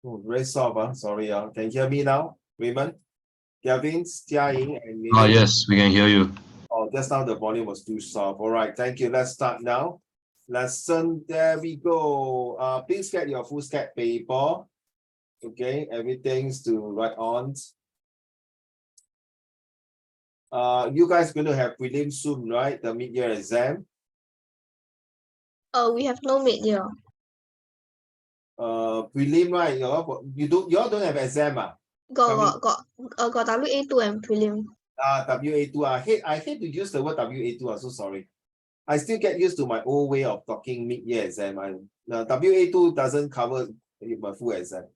Oh, very soft, sorry. Can you hear me now, Raymond? Gavin, Jiaying, and Oh, yes, we can hear you. Oh, just now the volume was too soft. All right, thank you. Let's start now. Lesson, there we go. Please get your foolscap paper. Okay, everything's to write on. You guys going to have prelim soon, right? The mid-year exam. We have no mid-year. Prelim, right? You all don't have exam, Got WA2 and prelim. WA2. I hate to use the word WA2. I'm so sorry. I still get used to my old way of talking mid-year exam. WA2 doesn't cover my full exam.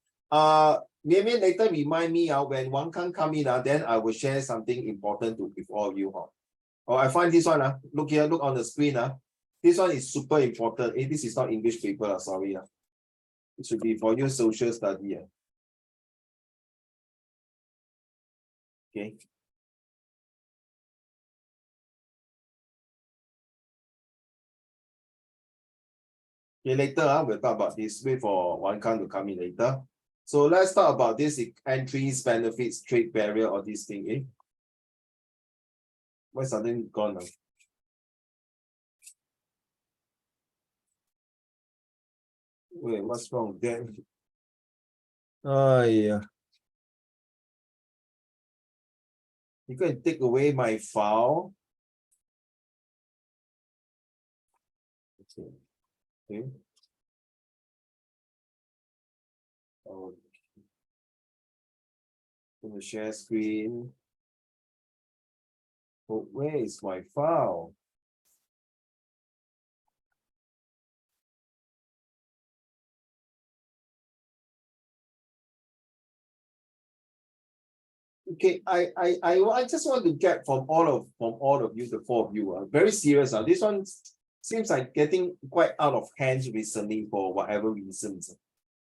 Maybe later remind me when one can come in, then I will share something important with all of you. Oh, I find this one. Look here, look on the screen. This one is super important. This is not English paper, sorry. It should be for your social study. Okay. Okay, later we'll talk about this. Wait for one can to come in later. So let's talk about this entries, benefits, trade barrier, or this thing. Why suddenly gone now? Wait, what's wrong there? Oh yeah. You can take away my file. Okay. Okay. Oh. I'm gonna share screen. Oh, where is my file? Okay, I just want to get from all of you, the four of you, very serious. This one seems like getting quite out of hand recently for whatever reasons.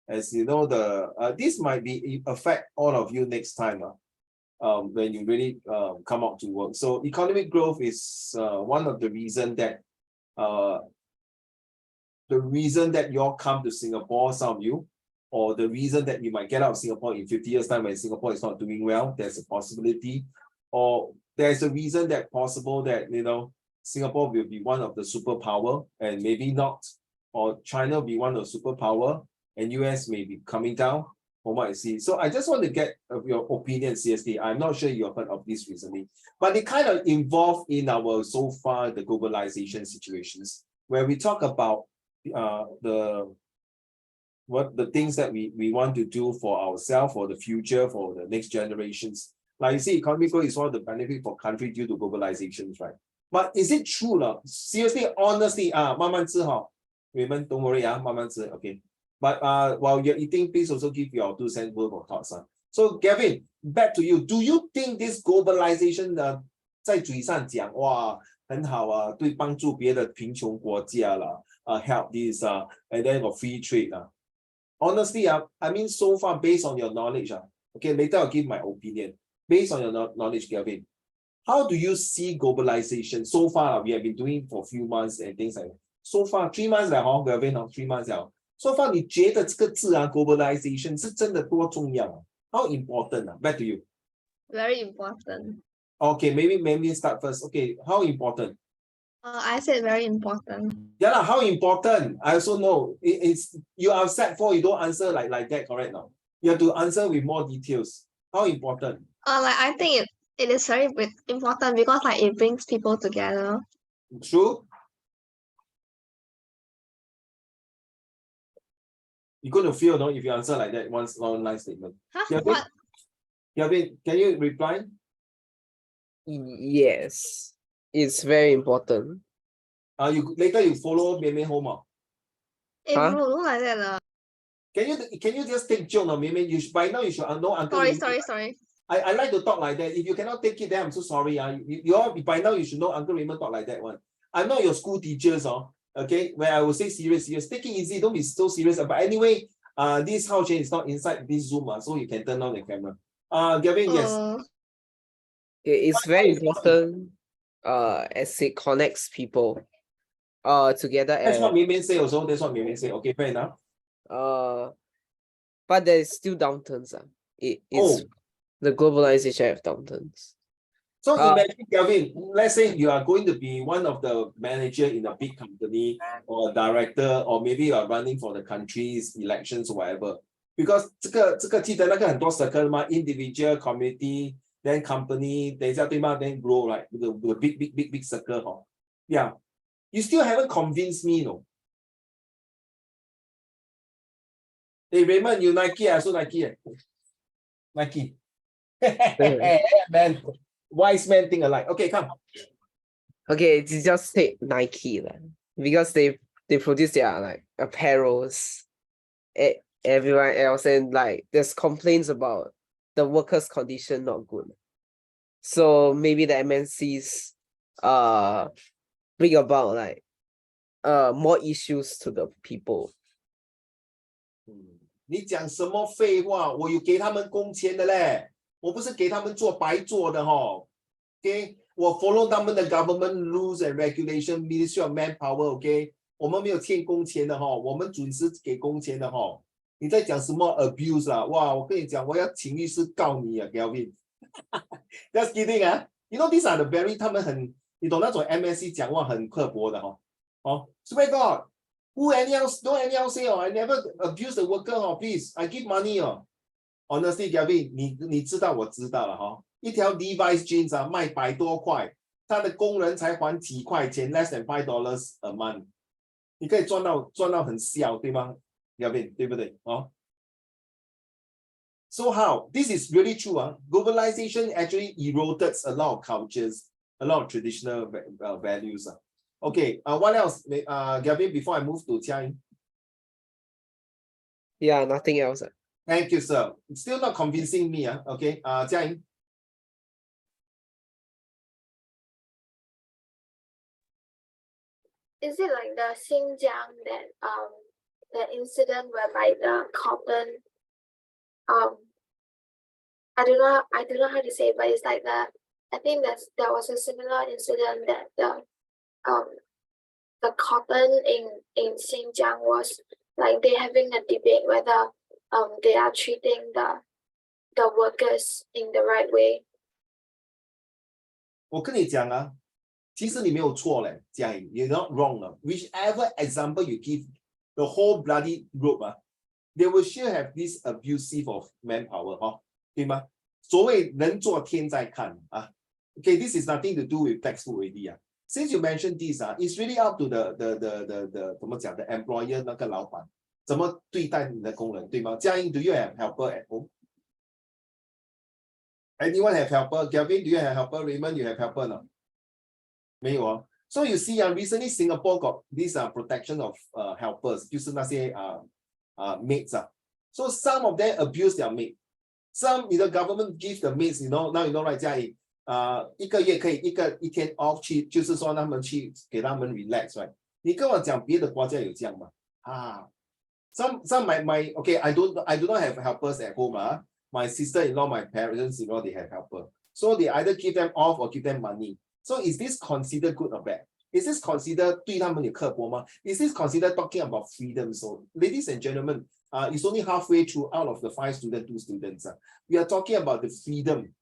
As you know, this might be affect all of you next time. When you really come out to work. So economic growth is one of the reason that you all come to Singapore, some of you, or the reason that you might get out of Singapore in 50 years' time when Singapore is not doing well. There's a possibility, or there's a reason that possible that Singapore will be one of the superpower and maybe not, or China will be one of the superpower and US may be coming down. From what I see. So I just want to get your opinion, CSD. I'm not sure you've heard of this recently, but it kind of involved in our so far the globalization situations where we talk about the things that we want to do for ourselves, for the future, for the next generations. Like you see, economic growth is one of the benefits for country due to globalizations, right? But is it true? Seriously, honestly, 慢慢吃哈. Raymond, don't worry, 慢慢吃, okay. But while you're eating, please also give your 2 cents worth of thoughts. So Gavin, back to you. Do you think this globalization 在嘴上讲哇很好啊，对帮助别的贫穷国家啦，help this and then got free trade Honestly, I mean so far based on your knowledge okay, later I'll give my opinion. Based on your knowledge, Gavin, how do you see globalization so far? We have been doing for a few months and things like that. So far 3 months 了Gavin 3 months 了。So far, 你觉得这个字globalization 是真的多重要？How important? Back to you. Very important. Okay, maybe start first. Okay, how important? I said very important. Yeah, how important? I also know. It's you are set for, you don't answer like that, correct now? You have to answer with more details. How important? I think it is very important because it brings people together. True. You're going to feel, if you answer like that, one line statement. Huh? What? Gavin, can you reply? Yes, it's very important. Later you follow Mei home. Huh? Don't like that. Can you just take joke? By now you should know Uncle. Sorry. I like to talk like that. If you cannot take it, then I'm so sorry. You all by now you should know Uncle Raymond talk like that one. I'm not your school teachers, okay, where I will say serious. Take it easy, don't be so serious. But anyway, this Hao Chen is not inside this Zoom, so you can turn on the camera. Gavin, yes. It's very important as it connects people together. That's what Mei say also. That's what Mei say. Okay, fair enough. but there is still downturns. It is the globalization of downturns. So imagine, Kelvin, let's say you are going to be one of the manager in a big company or a director, or maybe you are running for the country's elections or whatever. Because 这个记得那个很多 circle 嘛 individual, community, then company, 等一下对吗 then grow, right? The big circle, huh? Yeah. You still haven't convinced me, no? Hey Raymond, you Nike, I also Nike. Nike. Man. Wise men think alike. Okay, come. Okay, it's just take Nike because they produce their like apparels. Everyone else, and like there's complaints about the workers' condition not good. So maybe the MNCs bring about like more issues to the people. 你讲什么废话？我有给他们工钱的嘞。我不是给他们做白做的哈 ，OK？ 我 follow 他们的 government rules and regulation, Ministry of Manpower, OK？ 我们没有欠工钱的哈，我们准时给工钱的哈。你在讲什么 abuse 啊？哇，我跟你讲，我要请律师告你啊 ，Kelvin。Just kidding 啊 ，You know these are the very 他们很，你懂那种 MSC 讲话很刻薄的哈。哦 ，Swear God，who anyhow don't anyhow say I never abuse the worker please I give money Honestly, Gavin, 你知道我知道了哈，一条 Levi's jeans 啊卖100多块，他的工人才还几块钱 ，less than $5 a month， 你可以赚到很笑，对吗 ，Gavin， 对不对？哦 ，So how? This is really true. Globalization actually eroded a lot of cultures, a lot of traditional values. Okay, what else? Gavin, before I move to Jiaying. Yeah, nothing else. Thank you, sir. It's still not convincing me. Okay, Jiaying. Is it like the Xinjiang that the incident whereby the cotton I don't know how to say it, but it's like I think there was a similar incident that the cotton in Xinjiang was like they having a debate whether they are treating the workers in the right way. 我跟你讲啊，其实你没有错嘞，嘉颖 ，you're not wrong Whichever example you give, the whole bloody group they will sure have this abusive of manpower 对吗？所谓人做天在看Okay, this is nothing to do with textbook already Since you mentioned this it's really up to the 怎么讲的 employer 那个老板怎么对待你的工人，对吗？嘉颖 ，Do you have helper at home? Anyone have helper? Gavin, do you have helper? Raymond, you have helper no? 没有So you see recently Singapore got this protection of helpers 就是那些maids So some of them abuse their maid. Some the government give the maids, now you know right 嘉颖一个月可以一天 off 去，就是说他们去给他们 relax right？ 你跟我讲别的国家有这样吗？Some my okay I do not have helpers at home My sister-in-law, my parents-in-law, they have helper. So they either give them off or give them money. So is this considered good or bad? Is this considered 对他们有刻薄吗？ Is this considered talking about freedom? So ladies and gentlemen, it's only halfway through out of the 5 students, 2 students. We are talking about the freedom.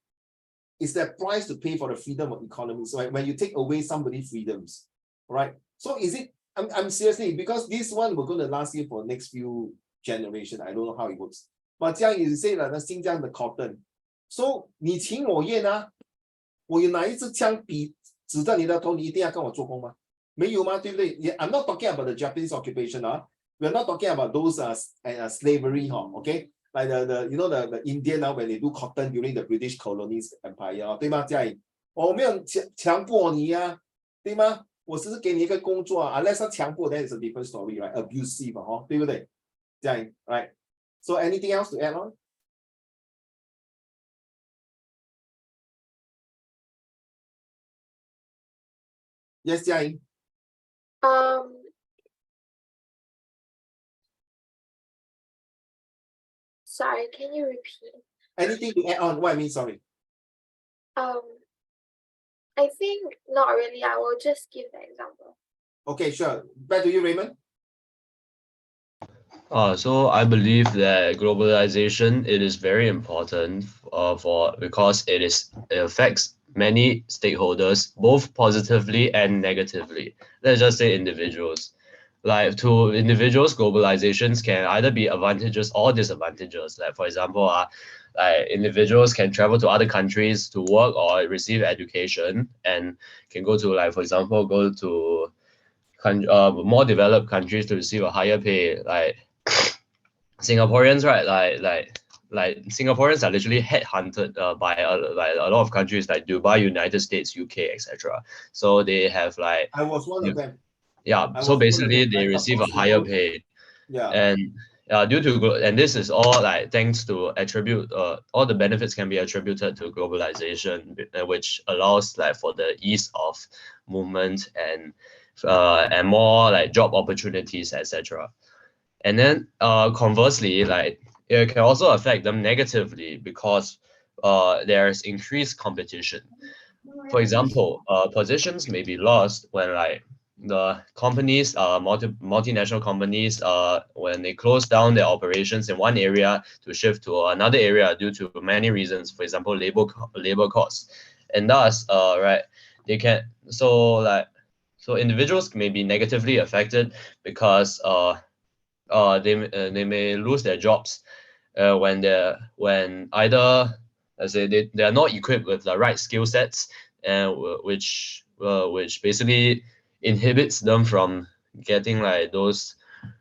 It's the price to pay for the freedom of economy. So when you take away somebody's freedoms, right? So is it? I'm seriously because this one we're going to last you for next few generations. I don't know how it works. But 这样you say 了，那新疆的 cotton. So 你情我愿我有哪一支枪指着你的头，你一定要跟我做工吗？没有吗？对不对 ？I'm not talking about the Japanese occupation We're not talking about those slavery Okay. Like the you know the Indian when they do cotton during the British colonies empire 对吗？嘉颖，我没有强迫你对吗？我只是给你一个工作unless 他强迫 then it's a different story right abusive 对不对？嘉颖 right So anything else to add on? Yes, Jiaying. Sorry, can you repeat? Anything to add on? What I mean, sorry. I think not really. I will just give the example. Okay, sure. Back to you, Raymond. So I believe that globalization, it is very important because it affects many stakeholders both positively and negatively. Let's just say individuals. Like to individuals, globalizations can either be advantages or disadvantages. Like for example, like individuals can travel to other countries to work or receive education and can go to, like for example, go to more developed countries to receive a higher pay. Like Singaporeans, right? Like Singaporeans are literally headhunted by a lot of countries like Dubai, United States, UK, etc. So they have like I was one of them. yeah. I So was one of basically, them. I they receive a suppose to higher go. pay, Yeah. and and this is all like thanks to attribute all the benefits can be attributed to globalization, which allows like for the ease of movement and more like job opportunities, etc. And then conversely, like it can also affect them negatively because there's increased competition. For example, positions may be lost when like the companies, multinational companies, when they close down their operations in one area to shift to another area due to many reasons. For example, labor costs, and thus, right, they can so individuals may be negatively affected because they may lose their jobs when either let's say they are not equipped with the right skill sets and which basically inhibits them from getting like those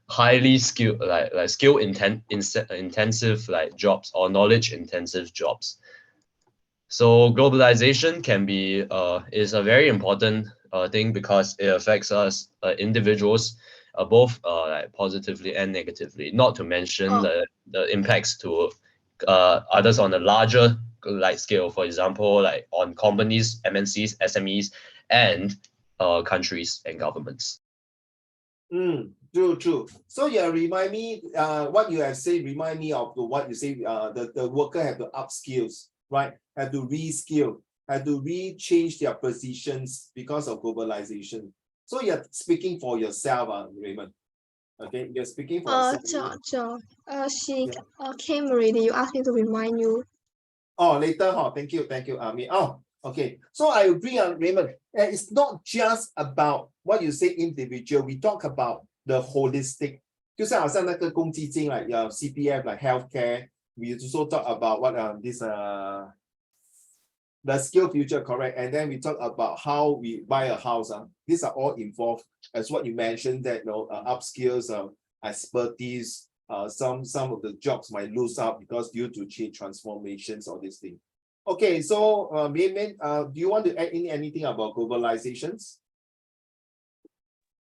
highly skilled like intensive like jobs or knowledge intensive jobs. So globalization can be is a very important thing because it affects us individuals both like positively and negatively. Not to mention Oh, the impacts to others on a larger like scale. For example, like on companies, MNCs, SMEs, and countries and governments. True. So yeah, remind me, what you have said, remind me of what you say, the worker have to upskills, right? Have to reskill, have to rechange their positions because of globalization. So you're speaking for yourself, Raymond. Okay, you're speaking for yourself. she Yeah. came already. You asked me to remind you. Oh, later, thank you, Ami. Oh, okay. So I agree on Raymond. It's not just about what you say individual. We talk about the holistic. 就是好像那个公积金 like CPF, like healthcare. We also talk about what this the skill future, correct? And then we talk about how we buy a house. These are all involved, as what you mentioned, that upskills, expertise. Some of the jobs might lose out because due to change transformations or this thing. Okay, so Mayman, do you want to add in anything about globalizations?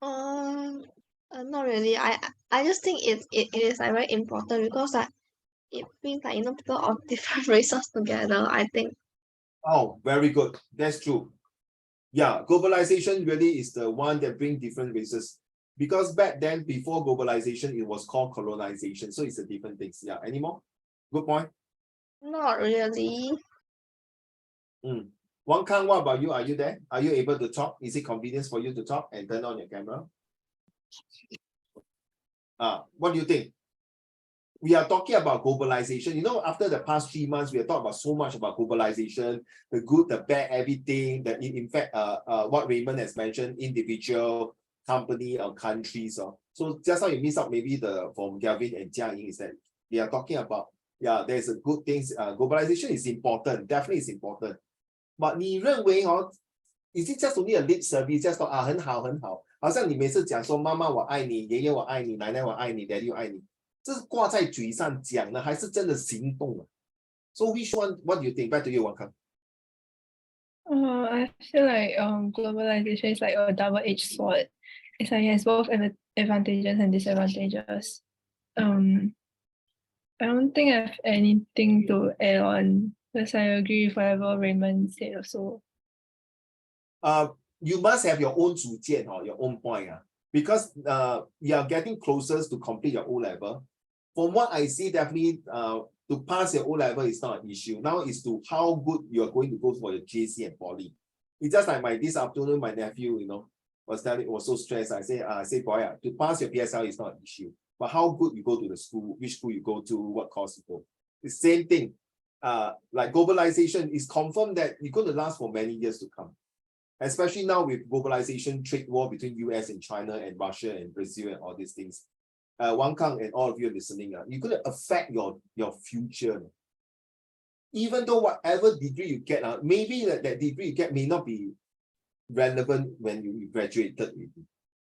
Not really. I just think it is like very important because like it brings like people of different races together. I think. Oh, very good. That's true. Yeah, globalization really is the one that brings different races. Because back then, before globalization, it was called colonization. So it's a different thing. Yeah, any more? Good point. Not really. Wang Kang, what about you? Are you there? Are you able to talk? Is it convenient for you to talk and turn on your camera? What do you think? We are talking about globalization. You know, after the past 3 months, we are talking about so much about globalization, the good, the bad, everything. That in fact, what Raymond has mentioned, individual, company, or countries. So just now you miss out maybe from Gavin and Jiaying is that we are talking about, yeah, there's a good things. Globalization is important, definitely is important. But 你认为is it just only a lip service? Just 很好很好，好像你每次讲说妈妈我爱你，爷爷我爱你，奶奶我爱你， daddy 我爱你。这是挂在嘴上讲呢，还是真的行动啊 ？So which one? What do you think? Back to you, Wang Kang. I feel like globalization is like a double-edged sword. It's like it has both advantages and disadvantages. I don't think I have anything to add on because I agree with whatever Raymond said also. You must have your own 主见 your own point because you are getting closer to complete your O level. From what I see, definitely to pass your O level is not an issue. Now is to how good you are going to go for your JC and poly. It's just like this afternoon, my nephew, was so stressed. I say boy, to pass your PSL is not an issue. but how good you go to the school, which school you go to, what course you go. The same thing. Like globalization is confirmed that it's going to last for many years to come. Especially now with globalization, trade war between US and China and Russia and Brazil and all these things. Wang Kang and all of you listening, you're going to affect your future. Even though whatever degree you get, maybe that degree you get may not be relevant when you graduated.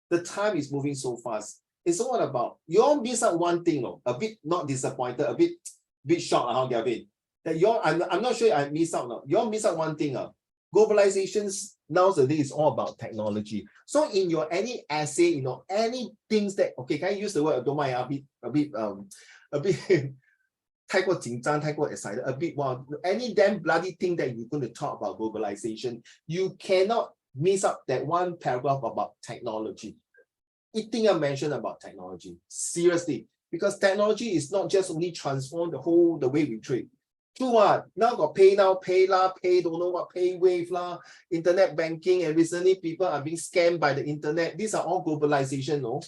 The time is moving so fast. It's all about, you all miss out one thing, a bit not disappointed, a bit shocked, Gavin. That I'm not sure I miss out. You all miss out one thing. Globalizations nowadays is all about technology. So in your any essay, any things that, okay, can I use the word, don't mind, a bit 太过紧张, 太过 excited, a bit, wow, any damn bloody thing that you're going to talk about globalization, you cannot miss out that one paragraph about technology. It thing I mentioned about technology, seriously, because technology is not just only transform the way we trade. True what? Now got pay now, pay la, pay don't know what, pay wave la, internet banking, and recently people are being scammed by the internet. These are all globalization, no?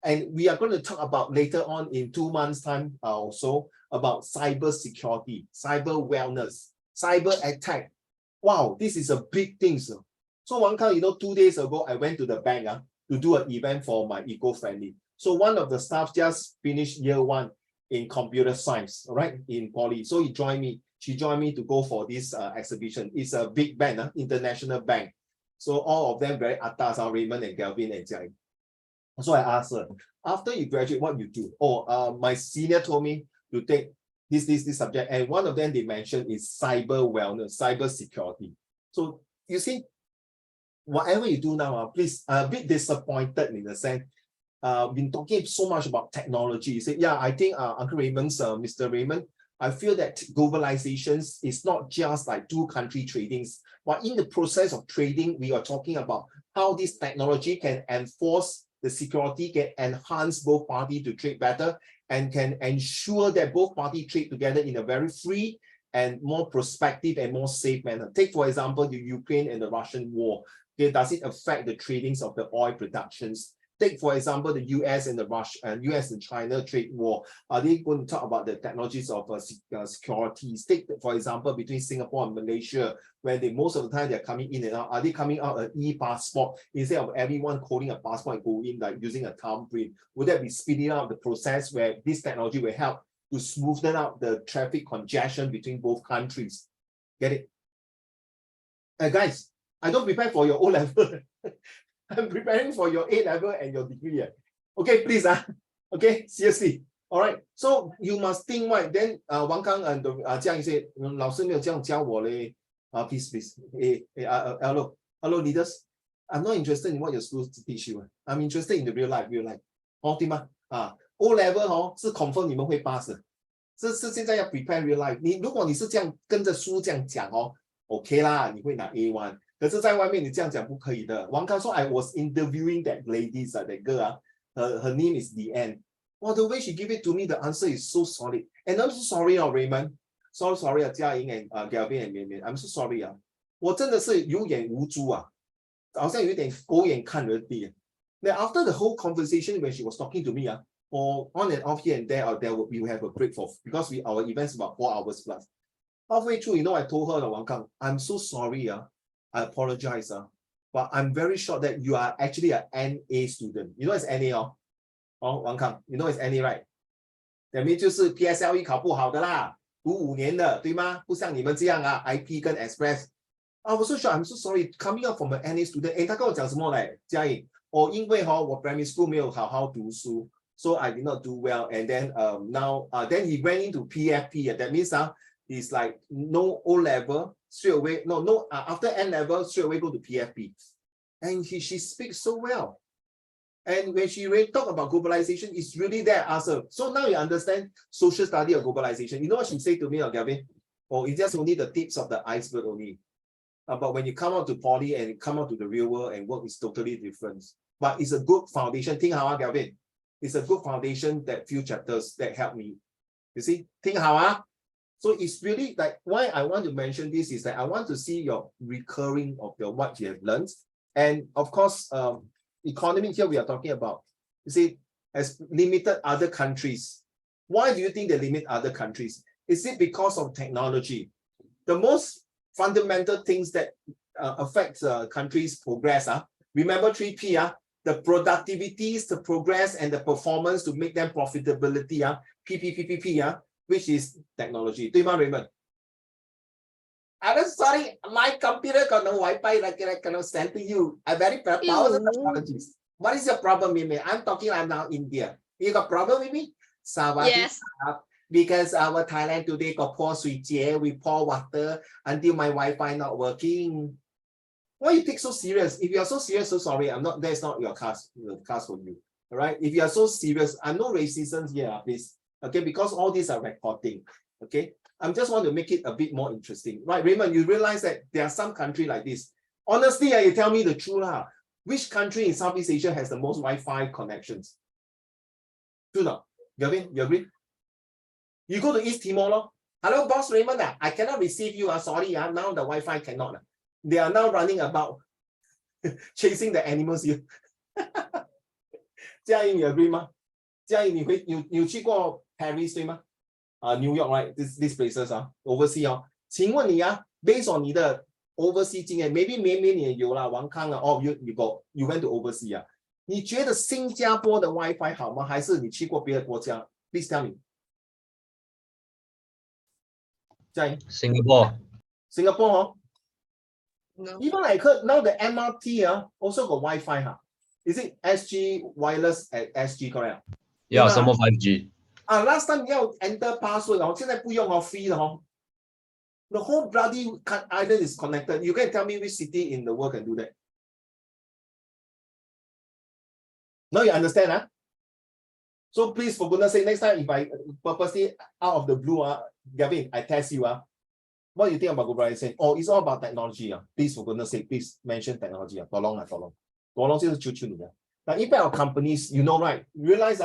And we are going to talk about later on in 2 months' time also about cyber security, cyber wellness, cyber attack. Wow, this is a big thing. So Wang Kang, 2 days ago, I went to the bank to do an event for my eco-friendly. So one of the staff just finished year 1 in computer science, right, in Poly. So she joined me to go for this exhibition. It's a big bank, international bank. So all of them very atas, Raymond and Galvin and Jai. So I asked her, after you graduate, what you do? My senior told me to take this subject, and one of them they mentioned is cyber wellness, cyber security. So you see, whatever you do now, please, a bit disappointed in the sense, been talking so much about technology. You say, yeah, I think Uncle Raymond's, Mr. Raymond, I feel that globalization is not just like two-country tradings, but in the process of trading, we are talking about how this technology can enforce the security, can enhance both parties to trade better, and can ensure that both parties trade together in a very free and more prospective and more safe manner. Take, for example, the Ukraine and the Russian war. Okay, does it affect the tradings of the oil productions? Take, for example, the US and US and China trade war. Are they going to talk about the technologies of security? Take, for example, between Singapore and Malaysia, where most of the time they're coming in and out. Are they coming out an e-passport instead of everyone holding a passport and go in like using a thumbprint? Would that be speeding up the process where this technology will help to smoothen out the traffic congestion between both countries? Get it? Guys, I don't prepare for your O-level. I'm preparing for your A-level and your degree. Okay, please. Okay, seriously. All right. So you must think right. Then Wang Kang and Jiang said, 老师没有这样教我嘞. Please. Hello, leaders. I'm not interested in what your schools teach you. I'm interested in the real life. 对吗? O-level 是 confirm 你们会 pass 的。这是现在要 prepare real life. 如果你是这样跟着书这样讲OK 啦，你会拿 A1。可是在外面你这样讲不可以的。王康说 I was interviewing that lady, that girl, her name is Deanne. Well, the way she give it to me, the answer is so solid. And I'm so sorry, Raymond. Sorry, Jia Ying and Galvin and Mian Mian. I'm so sorry. 我真的是有眼无珠好像有点狗眼看人低。Then after the whole conversation when she was talking to me, or on and off here and there, we will have a break because our event's about 4 hours plus. Halfway through, I told her, Wang Kang, I'm so sorry. I apologize, but I'm very sure that you are actually an NA student. You know it's NA, Wang Kang, you know it's NA, right? That means 就是 PSLE 考不好的啦，读5年的，对吗？不像你们这样IP 跟 Express. I was so sure, I'm so sorry, coming up from an NA student. 他跟我讲什么嘞？嘉颖，因为我 primary school 没有好好读书, so I did not do well. And then now, then he went into PFP. That means it's like no O-level, straight away, no, after N-level, straight away go to PFP. And she speaks so well. And when she really talk about globalization, it's really there. Ask her. So now you understand social study of globalization. You know what she said to me, Gavin? It's just only the tips of the iceberg only. But when you come out to poly and come out to the real world and work, is totally different. But it's a good foundation. Think how, Gavin? It's a good foundation, that few chapters that help me. You see? Think how, So it's really like, why I want to mention this is that I want to see your recurring of what you have learned. And of course, economy here we are talking about. You see, has limited other countries. Why do you think they limit other countries? Is it because of technology? The most fundamental things that affect countries' progress, remember 3P, the productivities, the progress, and the performance to make them profitability, P, which is technology. 对吗 Raymond? I'm sorry, my computer got no Wi-Fi like I cannot send to you. I very thousand apologies. What is your problem with me? I'm talking, I'm now India. You got problem with me? Yes. Because our Thailand today got pour suijian, we pour water until my Wi-Fi not working. Why you take so serious? If you are so serious, so sorry. That's not your cast for you. All right. If you are so serious, I'm no racism here, please. Okay, because all these are recording. Okay. I just want to make it a bit more interesting. Right, Raymond, you realize that there are some countries like this. Honestly, you tell me the truth. Which country in Southeast Asia has the most Wi-Fi connections? True not? Gavin, you agree? You go to East Timor. Hello, boss Raymond. I cannot receive you. Sorry, now the Wi-Fi cannot. They are now running about chasing the animals here. 嘉怡, you agree 吗? 嘉怡, 你去过 Paris 对吗? New York, right? These places overseas 请问你based on 你的 overseas 经验 maybe 你也有啦，王康you went to overseas 你觉得新加坡的 Wi-Fi 好吗？还是你去过别的国家 ？Please tell me. 嘉怡 Singapore. No. Even like now the MRT also got Wi-Fi Is it SG wireless at SG correct? Yeah, some more 5G. Last time 你要 enter password 现在不用free 的The whole bloody island is connected. You can tell me which city in the world can do that? Now you understand So please, for goodness sake, next time if I purposely out of the blue Gavin, I test you what do you think about globalization? Oh, it's all about technology Please, for goodness sake, please mention technology tolong 就是求求你的 Now, impact of companies, you know, right? You realize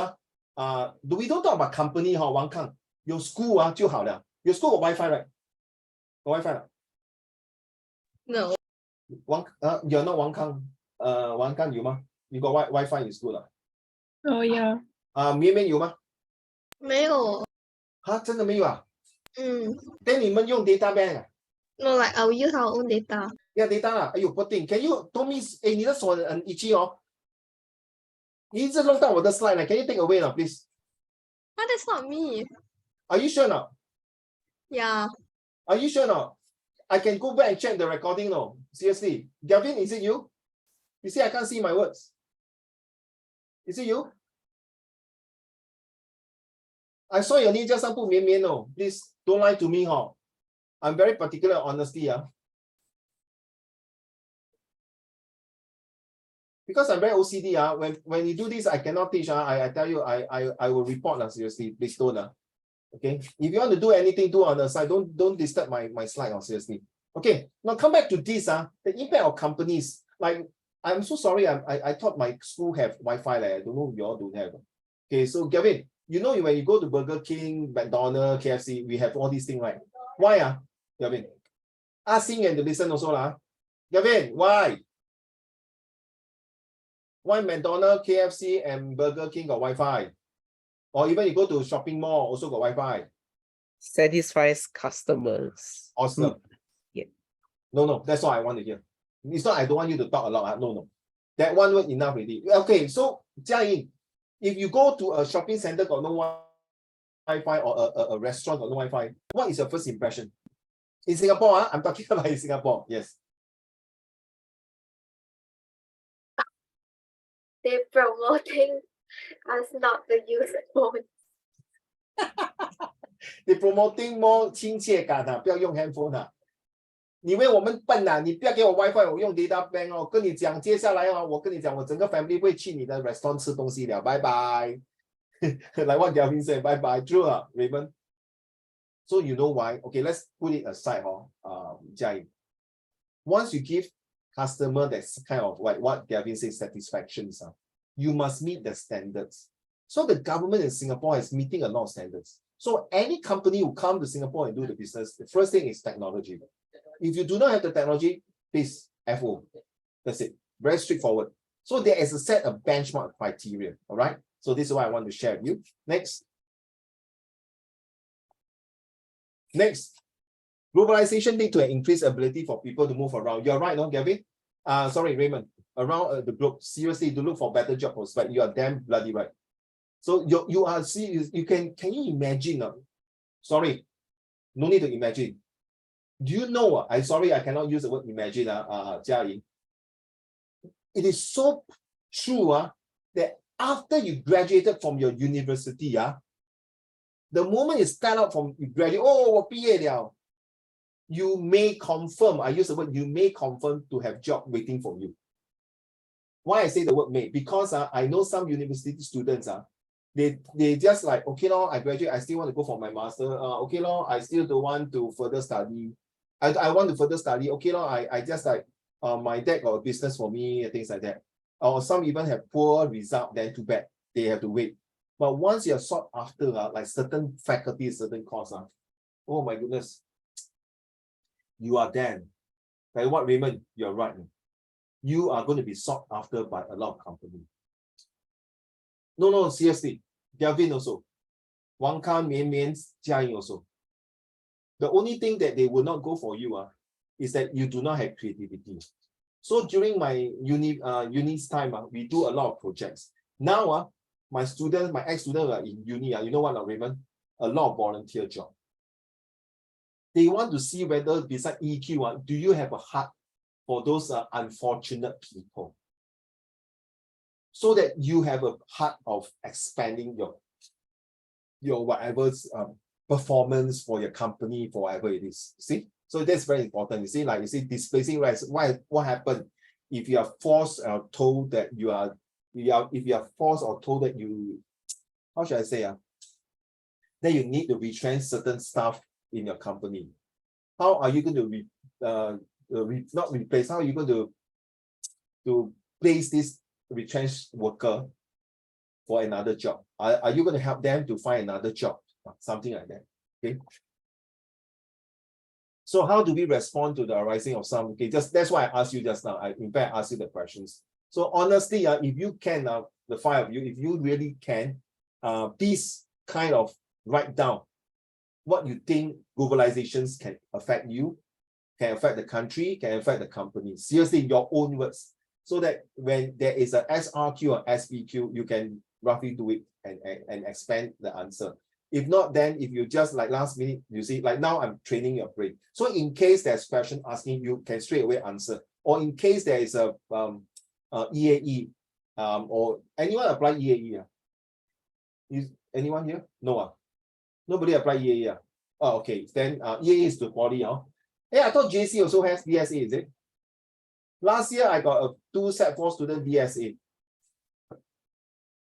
we don't talk about company Wang Kang. Your school 就好了 Your school got Wi-Fi, right? Got Wi-Fi No. You're not Wang Kang. Wang Kang 有吗 You got Wi-Fi in school Oh yeah. 绵绵有吗没有。真的没有Then 你们用 data bank No, like I'll use our own data. Yeah, data 哎呦不定 Can you tell me 你的手很itchy你一直弄到我的 slide Can you take away please? But that's not me. Are you sure not? Yeah. Are you sure not? I can go back and check the recording Seriously. Gavin, is it you? You see I can't see my words. Is it you? I saw your name just now put 绵绵Please don't lie to me I'm very particular honesty Because I'm very OCD when you do this I cannot teach I tell you I will report seriously please don't okay if you want to do anything do on the side don't disturb my slide seriously okay now come back to this the impact of companies like I'm so sorry I thought my school have Wi-Fi I don't know if you all don't have okay so Gavin you know when you go to Burger King McDonald's KFC we have all these things right why Gavin sing and to listen also Gavin why McDonald's, KFC, and Burger King got Wi-Fi? Or even you go to shopping mall, also got Wi-Fi? Satisfies customers. Awesome. Yeah. No, that's all I want to hear. It's not I don't want you to talk a lot. No. That one word enough already. Okay, so Jia-Ying, if you go to a shopping center got no Wi-Fi or a restaurant got no Wi-Fi, what is your first impression? In Singapore, I'm talking about in Singapore, yes. They're promoting us not to use phones. They're promoting more 亲切感不要用 handphone 你以为我们笨你不要给我 Wi-Fi 我用 data bank 跟你讲接下来我跟你讲我整个 family 会去你的 restaurant 吃东西了拜拜 Like what Gavin said bye bye true Raymond So you know why okay let's put it aside Jia-Ying. Once you give customer that's kind of like what Gavin says satisfactions you must meet the standards so the government in Singapore is meeting a lot of standards so any company who come to Singapore and do the business the first thing is technology if you do not have the technology please FO that's it very straightforward so there is a set of benchmark criteria all right So this is what I want to share with you. Next. Next. Globalization lead to an increased ability for people to move around. You're right, no, Gavin? Sorry, Raymond. Around the globe, seriously, to look for better job prospect. You are damn bloody right. So you are serious. Can you imagine? Sorry, no need to imagine. Do you know? I'm sorry, I cannot use the word imagine. Jia Ying. It is so true that after you graduated from your university, the moment you stand up from you graduate, oh, 毕业了, you may confirm, I use the word, you may confirm to have job waiting for you. Why I say the word may? Because I know some university students, they just like, okay, I graduate, I still want to go for my master. Okay, I still don't want to further study. I want to further study. Okay, I just like, my dad got a business for me and things like that. Or some even have poor result, then too bad, they have to wait. But once you're sought after, like certain faculties, certain course, oh my goodness, you are then. Like what, Raymond, you're right. You are going to be sought after by a lot of companies. No, seriously. Gavin also. Wang Kan, Mian Mian, Jia Ying also. The only thing that they will not go for you is that you do not have creativity. So during my uni's time, we do a lot of projects. Now, my students, my ex-students are in uni, you know what, Raymond? A lot of volunteer job. They want to see whether beside EQ, do you have a heart for those unfortunate people? So that you have a heart of expanding your whatever's performance for your company, for whatever it is. See? So that's very important. You see, like you see, displacing rights. What happened if you are forced or told that if you are forced or told that you, how should I say, that you need to retrench certain staff in your company? How are you going to not replace? How are you going to place this retrenched worker for another job? Are you going to help them to find another job? Something like that. Okay. So how do we respond to the arising of some? Okay, that's why I asked you just now. In fact, I asked you the questions. So honestly, if you can, the five of you, if you really can, please kind of write down what you think globalizations can affect you, can affect the country, can affect the company. Seriously, your own words. So that when there is a SRQ or SBQ, you can roughly do it and expand the answer. If not, then if you just like last minute, you see, like now I'm training your brain. So in case there's question asking, you can straight away answer. Or in case there is a EAE, or anyone apply EAE? Is anyone here? No. Nobody apply EAE. Oh, okay. Then EAE is to poly. Hey, I thought JC also has DSA, is it? Last year I got a 2 Sec4 student DSA.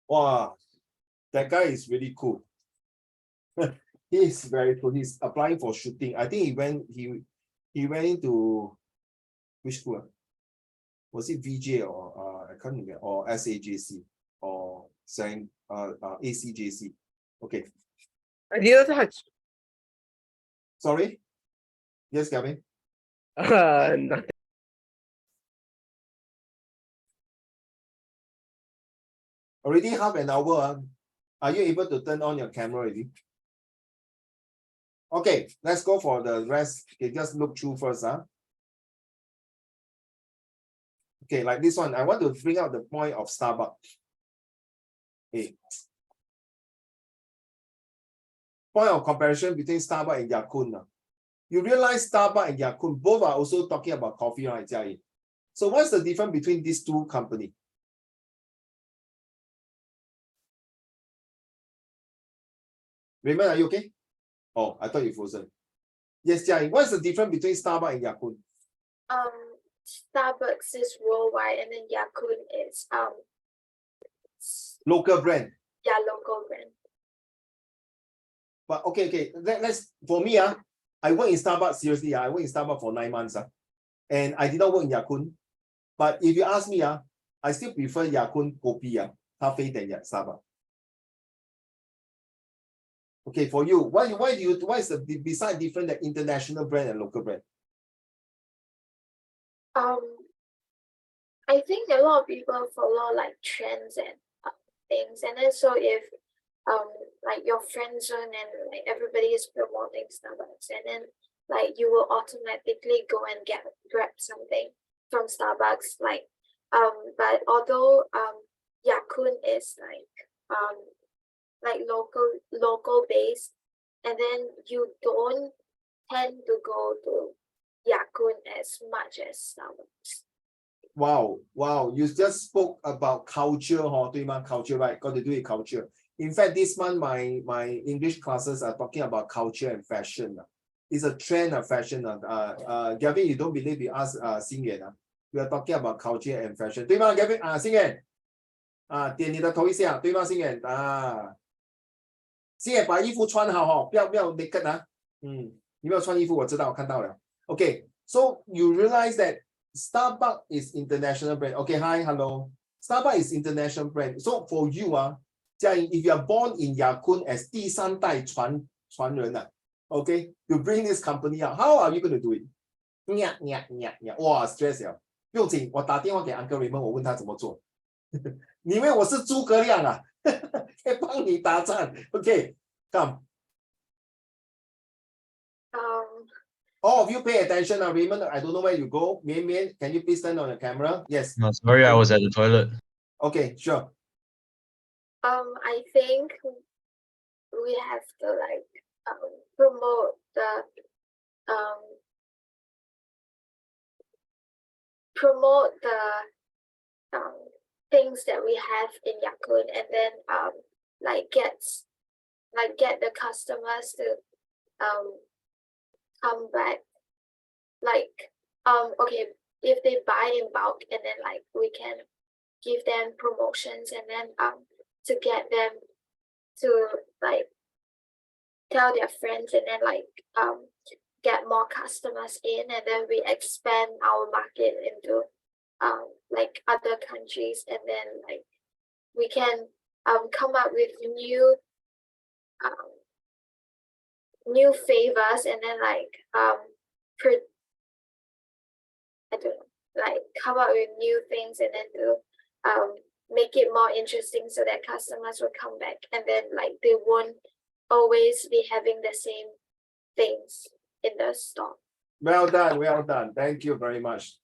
Wow, that guy is really cool. He is very cool. He's applying for shooting. I think he went into which school? Was it VJ or I can't remember, or SAJC or saying ACJC? Okay. I didn't touch. Sorry. Yes, Gavin. Nothing. Already half an hour. Are you able to turn on your camera already? Okay, let's go for the rest. Okay, just look through first. Okay, like this one, I want to bring out the point of Starbucks. Okay. Point of comparison between Starbucks and Ya-Kun. You realize Starbucks and Ya-Kun both are also talking about coffee, right, Jia Ying? So what's the difference between these two companies? Raymond, are you okay? Oh, I thought you frozen. Yes, Jia Ying, what's the difference between Starbucks and Ya-Kun? Starbucks is worldwide, and then Ya-Kun is Local brand. yeah, local brand. But okay. Let's for me, I work in Starbucks, seriously, I work in Starbucks for 9 months. And I did not work in Ya-Kun. But if you ask me, I still prefer Ya-Kun kopi, cafe than Starbucks. Okay, for you, why is the beside different than international brand and local brand? I think a lot of people follow like trends and things. And then so if like your friend zone and like everybody is promoting Starbucks, and then like you will automatically go and grab something from Starbucks. But although Ya-Kun is like local based, and then you don't tend to go to Ya-Kun as much as Starbucks. Wow, you just spoke about culture,对吗? Culture, right? Got to do with culture. In fact, this month my English classes are talking about culture and fashion. It's a trend of fashion. Gavin, you don't believe we ask Xinyan. We are talking about culture and fashion. 对吗 Gavin? Xinyan. 点你的头一下，对吗 Xinyan? Xinyan 把衣服穿好不要 naked 啊。你没有穿衣服，我知道，我看到了。Okay, so you realize that Starbucks is international brand. Okay, hi, hello. Starbucks is international brand. So for you, Jiaying, if you are born in Ya-Kun as 第三代传人okay, you bring this company out, how are you going to do it? 哇 stress 了，不用紧，我打电话给 Uncle Raymond， 我问他怎么做。你以为我是诸葛亮啊？可以帮你打仗。Okay, come. All of you pay attention now, Raymond. I don't know where you go. Mian, can you please turn on your camera? Yes. No, sorry, I was at the toilet. Okay, sure. I think we have to promote the things that we have in Ya-Kun, and then get the customers to come back. Okay, if they buy in bulk, and then we can give them promotions, and then to get them to tell their friends, and then get more customers in, and then we expand our market into other countries, and then we can come up with new favors, and then come up with new things, and then to make it more interesting so that customers will come back, and then they won't always be having the same things in the store. Well done. Thank you very much.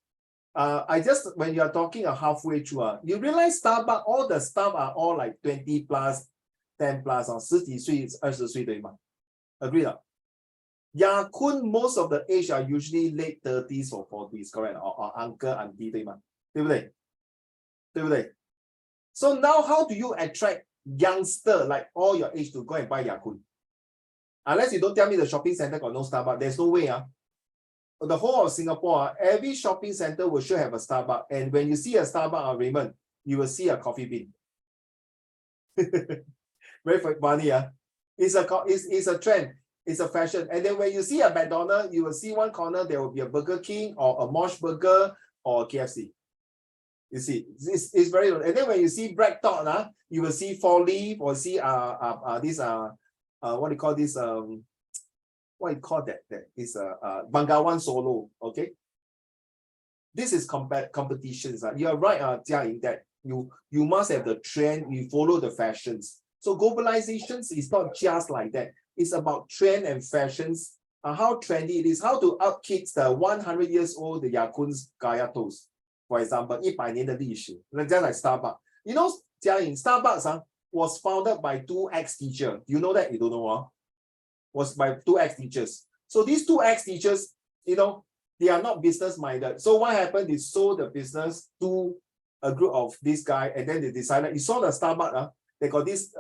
When you are talking halfway through, you realize Starbucks, all the staff are all 20 plus, 10 plus, 十几岁、20岁对吗? Agree? Ya-Kun, most of the age are usually late 30s or 40s, correct? Or uncle, auntie 对吗? 对不对? 对不对? So now how do you attract youngster like all your age to go and buy Ya-Kun? Unless you don't tell me the shopping center got no Starbucks, there's no way. The whole of Singapore, every shopping center will sure have a Starbucks. And when you see a Starbucks, Raymond, you will see a coffee bean. Very funny. It's a trend. It's a fashion. And then when you see a McDonald's, you will see one corner, there will be a Burger King or a Mosh Burger or KFC. You see, it's very, and then when you see BreadTalk, you will see Four Leaf or see what do you call this? What you call that? That is Bengawan Solo. Okay. This is competitions. You are right, Jiaying, that you must have the trend, you follow the fashions. So globalizations is not just like that. It's about trend and fashions, how trendy it is, how to upkeep the 100 years old the Ya-Kun's Gaya toast. For example, 100年的历史, just like Starbucks. You know, Jiaying, Starbucks was founded by 2 ex-teachers. You know that? You don't know? Was by 2 ex-teachers. So these 2 ex-teachers, you know, they are not business-minded. So what happened? They sold the business to a group of this guy, and then they decided, you saw the Starbucks, they got this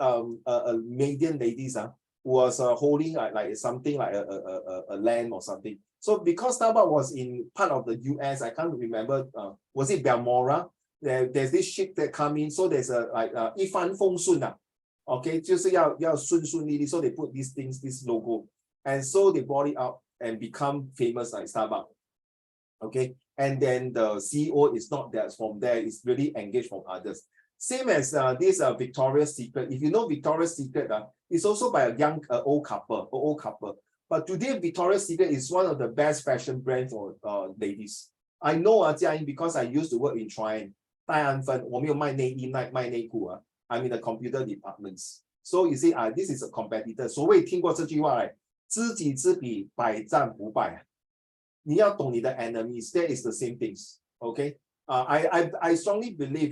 Median ladies who was holding something like a land or something. So because Starbucks was in part of the US, I can't remember, was it Balmoral? There's this ship that come in, so there's a 一帆风顺 okay, 就是要顺顺利利, so they put these things, this logo, and so they brought it out and become famous like Starbucks. Okay, and then the CEO is not there from there, it's really engaged from others. Same as this Victoria's Secret. If you know Victoria's Secret, it's also by a young old couple. But today Victoria's Secret is one of the best fashion brands for ladies. I know Jiaying, because I used to work in Trian. 戴安芬，我没有卖内衣卖内裤 I'm in the computer departments. So you see, this is a competitor. 所谓听过这句话来，知己知彼，百战不败。你要懂你的 enemies. That is the same things. Okay. I strongly believe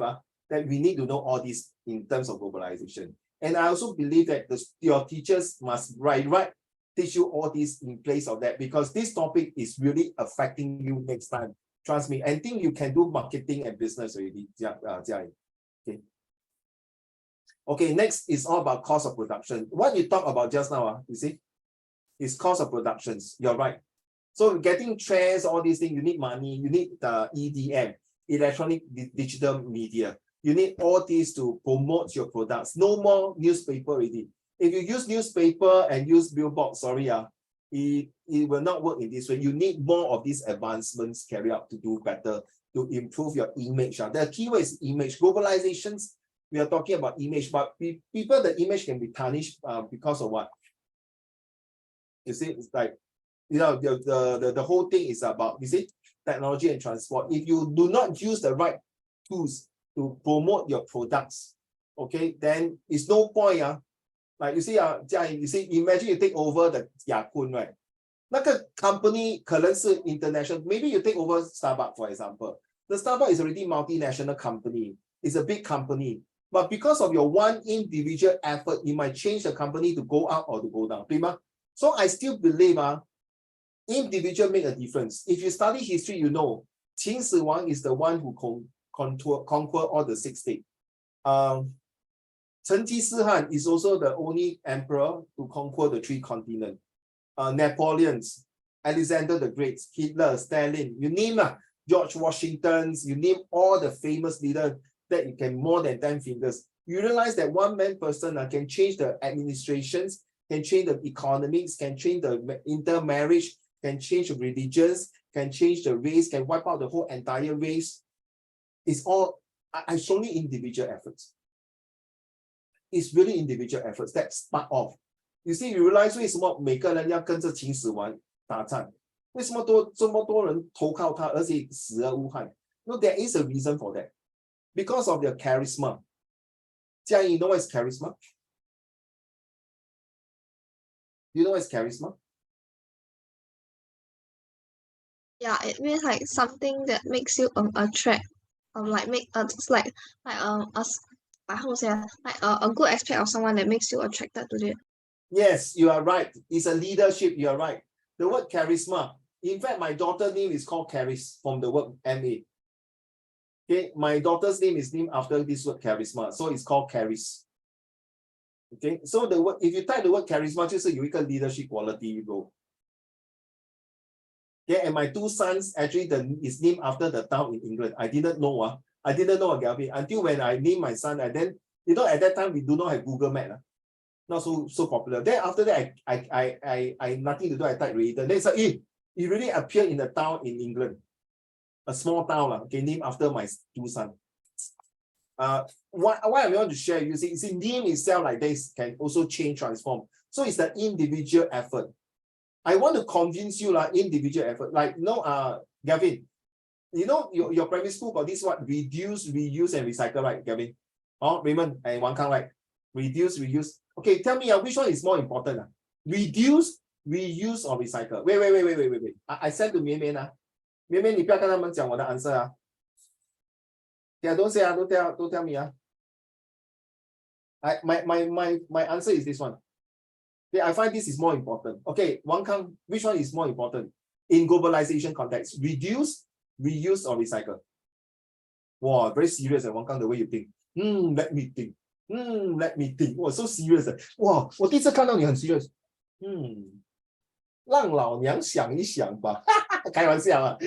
that we need to know all this in terms of globalization. And I also believe that your teachers must teach you all this in place of that, because this topic is really affecting you next time. Trust me. I think you can do marketing and business already. Okay. Okay, next is all about cost of production. What you talked about just now, you see, is cost of productions. You're right. So getting trends, all these things, you need money, you need the EDM, electronic digital media. You need all these to promote your products. No more newspaper already. If you use newspaper and use billboard, sorry, it will not work in this way. You need more of these advancements carried out to do better, to improve your image. The keyword is image. Globalizations, we are talking about image, but people, the image can be tarnished because of what? You see, it's like, you know, the whole thing is about, you see, technology and transport. If you do not use the right tools to promote your products, okay, then it's no point. Like you see, you see, imagine you take over the Yakun, right? 那个 company 可能是 international. Maybe you take over Starbucks, for example. The Starbucks is already multinational company. It's a big company. But because of your one individual effort, you might change the company to go up or to go down. 对吗? So I still believe individual make a difference. If you study history, you know, Qin Shi Huang is the one who conquer all the 6 states. Chen Qi is also the only emperor to conquer the 3 continents. Napoleon's, Alexander the Great, Hitler, Stalin, you name George Washington's, you name all the famous leaders that you can more than 10 fingers. You realize that one man person can change the administrations, can change the economics, can change the intermarriage, can change the religions, can change the race, can wipe out the whole entire race. It's all, I strongly individual efforts. It's really individual efforts. That's part of. You see, you realize 为什么每个人要跟着秦始皇打仗？为什么这么多人投靠他，而且死而无憾？ No, there is a reason for that. Because of their charisma. Jiang, you know what is charisma? You know what is charisma? Yeah, it means like something that makes you attract, like make just like us, how to say, like a good aspect of someone that makes you attracted to it. Yes, you are right. It's a leadership. You are right. The word charisma. In fact, my daughter's name is called Charis from the word MA. Okay, my daughter's name is named after this word charisma, so it's called Charis. Okay, so the word, if you type the word charisma, 就是有一个 leadership quality role. Okay, and my 2 sons actually is named after the town in England. I didn't know. I didn't know until when I named my son, and then you know at that time we do not have Google Map. Not so popular. Then after that, I nothing to do. I type Raiden. Then it's like, it really appeared in the town in England, a small town, okay, named after my 2 sons. What I want to share, you see, name itself like this can also change, transform. So it's the individual effort. I want to convince you individual effort. Like, you know, Gavin, you know, your primary school got this what? Reduce, reuse, and recycle, right, Gavin? Oh, Raymond and Wang Kang, right? Reduce, reuse. Okay, tell me which one is more important? Reduce, reuse, or recycle? Wait. I said to Mian Mian, Mian Mian, 你不要跟他们讲我的 answer. Yeah, don't say don't tell me. My answer is this one. Yeah, I find this is more important. Okay, Wang Kang, which one is more important in globalization context? Reduce, reuse, or recycle? Wow, very serious, Wang Kang, the way you think. Let me think. Let me think. Wow, so serious. Wow, 我第一次看到你很 serious. 让老娘想一想吧。开玩笑啊。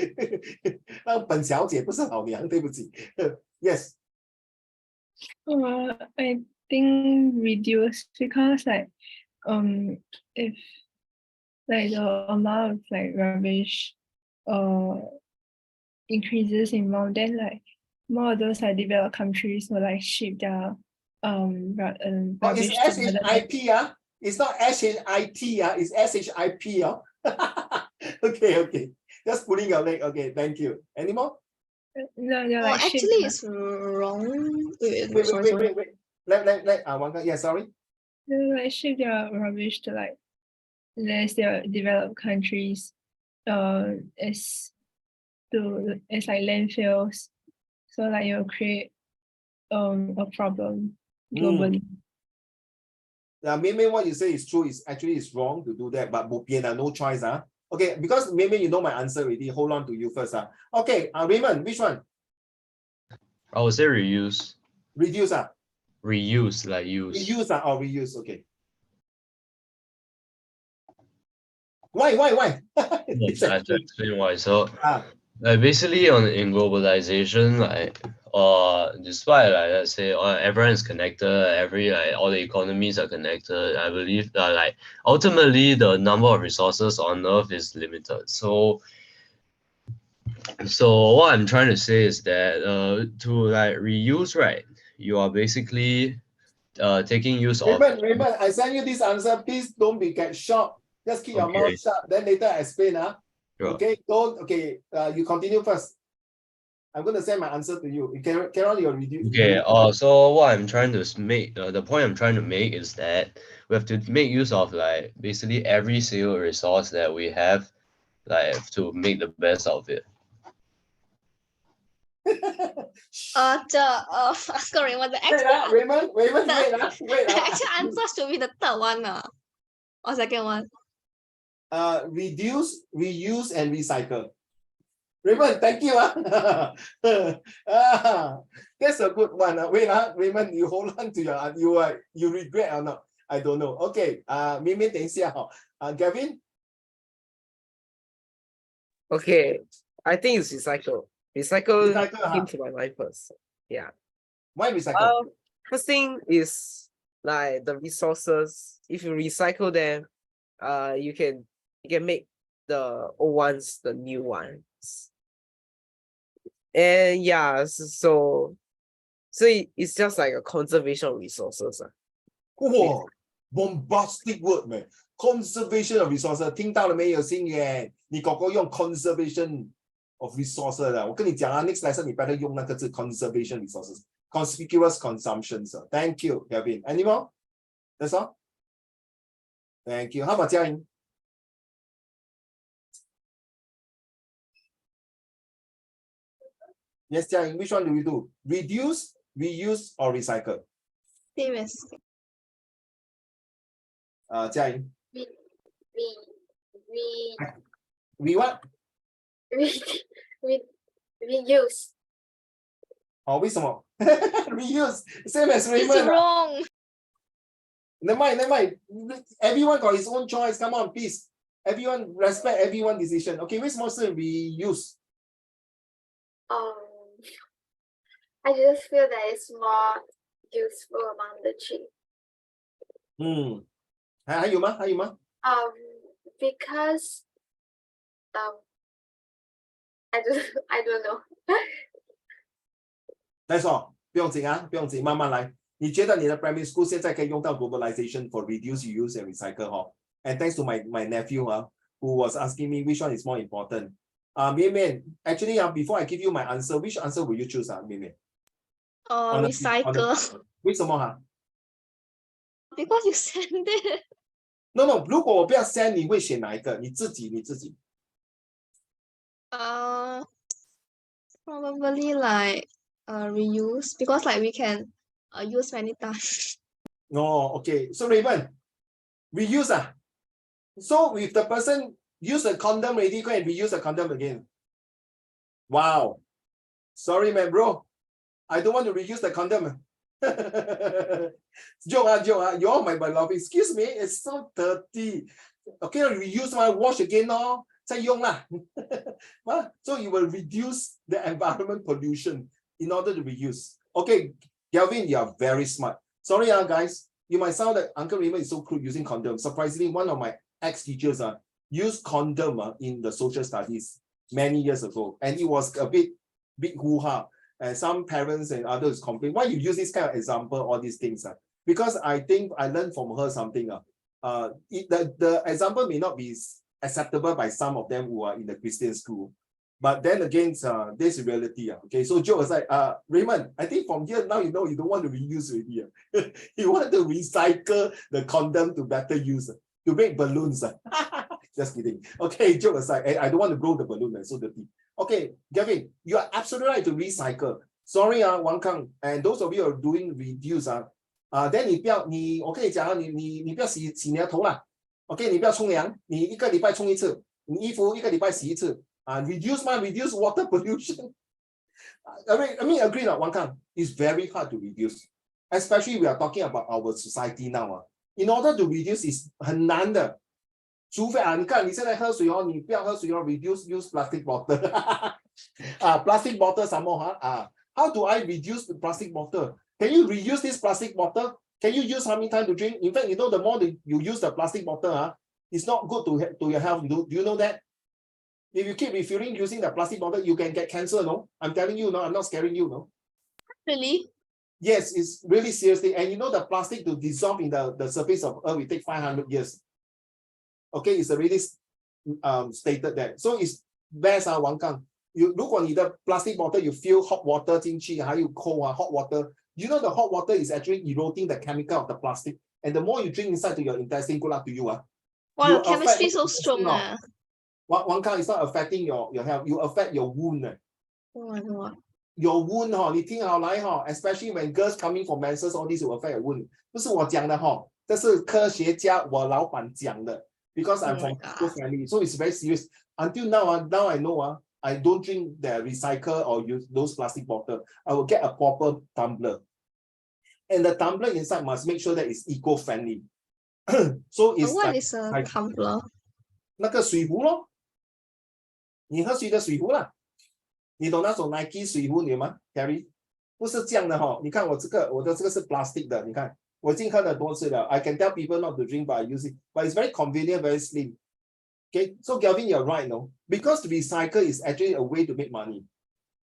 让本小姐不是老娘，对不起。Yes. I think reduce, because like if like the amount of like rubbish increases in amount, then like more of those like developed countries will like ship their It's SHIP, it's not SHIT, it's SHIP. Okay. Just pulling your leg. Okay, thank you. Any more? No, Oh, like actually, ship, it's wrong. Wait. Yeah, sorry. They will, like ship their rubbish to like less developed countries, as like landfills. So like you'll create a problem globally. Maybe what you say is true. Is actually it's wrong to do that, but no choice. Okay, because maybe you know my answer already. Hold on to you first. Okay, Raymond, which one? I would say reuse. Reduce. Reuse, like use. Reuse or reuse. Okay. Why? Yes, I have to explain why. So Ah. basically in globalization, like despite like let's say everyone is connected, all the economies are connected, I believe that like ultimately the number of resources on Earth is limited. So what I'm trying to say is that to like reuse, right, you are basically taking use of. Raymond, I send you this answer. Please don't get shocked. Just keep your mouth shut. Then later I explain. Sure. Okay, don't. Okay, you continue first. I'm going to send my answer to you. Carol, you're reducing. Okay. So what I'm trying to make, the point I'm trying to make is that we have to make use of like basically every single resource that we have, like to make the best of it. Sorry, what the actual Raymond, wait. the actual answer should be the third one, or second one. Reduce, reuse, and recycle. Raymond, thank you. That's a good one. Wait, Raymond, you hold on to you regret or not? I don't know. Okay, 明明等一下哈。Gavin? Okay, I think it's recycle. Recycle came to my mind first. Yeah. Why recycle? First thing is like the resources. If you recycle them, you can make the old ones the new ones. And yeah, so it's just like a conservation of resources. Whoa, bombastic word, man. Conservation of resources. 听到了没有，星爷？你狗狗用 conservation of resources 的。我跟你讲next lesson 你不要用那个字 conservation resources. Conspicuous consumption. Thank you, Gavin. Any more? That's all? Thank you. How about Jia Ying? Yes, Jia Ying, which one do we do? Reduce, reuse, or recycle? Serious. Jia Ying. We what? reuse. 为什么 reuse same as Raymond. It's wrong. Never mind. Everyone got his own choice. Come on, please. Everyone respect everyone's decision. Okay, 为什么是 reuse? I just feel that it's more useful among the three. 还有吗？ Because I don't know. That's all. 不用紧，慢慢来。你觉得你的 primary school 现在可以用到 globalization for reduce, reuse, and recycle And thanks to my nephew who was asking me which one is more important. Mian, actually before I give you my answer, which answer will you choose? Mian? Recycle. 为什么Because you send it. No, 如果我不要 send 你会选哪一个？你自己。Probably like reuse, because like we can use many times. Oh, okay. So Raymond, reuse So if the person use a condom already, go and reuse the condom again. Wow. Sorry, man, bro. I don't want to reuse the condom. Joke. You all might be laughing. Excuse me, it's so dirty. Okay, reuse wash again, 再用啦. So you will reduce the environment pollution in order to reuse. Okay, Galvin, you are very smart. Sorry, guys. You might sound like Uncle Raymond is so crude using condom. Surprisingly, one of my ex-teachers used condom in the social studies many years ago. And it was a big hoo-ha. And some parents and others complain, why you use this kind of example, all these things? Because I think I learned from her something. The example may not be acceptable by some of them who are in the Christian school. But then again, this is reality. Okay, so joke aside, Raymond, I think from here now you know you don't want to reuse already. You want to recycle the condom to better use, to make balloons. Just kidding. Okay, joke aside, I don't want to blow the balloon, so dirty. Okay, Gavin, you are absolutely right to recycle. Sorry, Wang Kang, and those of you who are doing reduce, then 我跟你讲你不要洗你的头啦 ，OK， 你不要冲凉，你一个礼拜冲一次，你衣服一个礼拜洗一次。reduce water pollution. I mean, agree that Wang Kang is very hard to reduce, especially we are talking about our society now. In order to reduce is 很难的，除非你看你现在喝水你不要喝水reduce use plastic bottle. Plastic bottle some more how do I reduce the plastic bottle? Can you reuse this plastic bottle? Can you use how many times to drink? In fact, you know the more you use the plastic bottle, it's not good to your health. Do you know that? If you keep refilling using the plastic bottle, you can get cancer, no? I'm telling you, no, I'm not scaring you, no? Really? Yes, it's really seriously. And you know the plastic to dissolve in the surface of Earth will take 500 years. Okay, it's already stated that. So it's best, Wang Kang. 如果你的 plastic bottle, you fill hot water 进去，还有 cold hot water. You know the hot water is actually eroding the chemical of the plastic. And the more you drink inside to your intestine, good luck to you. Wow, You chemistry affect so strong. Wang Kang is not affecting your health. You affect your wound. Oh my god. Your wound 你听好来 especially when girls coming for menses, all this will affect your wound. 不是我讲的这是科学家我老板讲的 because I'm from eco family, so it's very serious. Until now I know I don't drink the recycle or use those plastic bottle. I will get a proper tumbler, and the tumbler inside must make sure that it's eco friendly. So it's What like, is a tumbler? 那个水壶咯，你喝水的水壶啦，你懂那种 Nike 水壶有吗 ，Terry？ 不是这样的你看我的这个是 plastic 的，你看我已经喝了多次了。I can tell people not to drink, but I use it. But it's very convenient, very slim. Okay, so Galvin, you're right, no? Because recycle is actually a way to make money.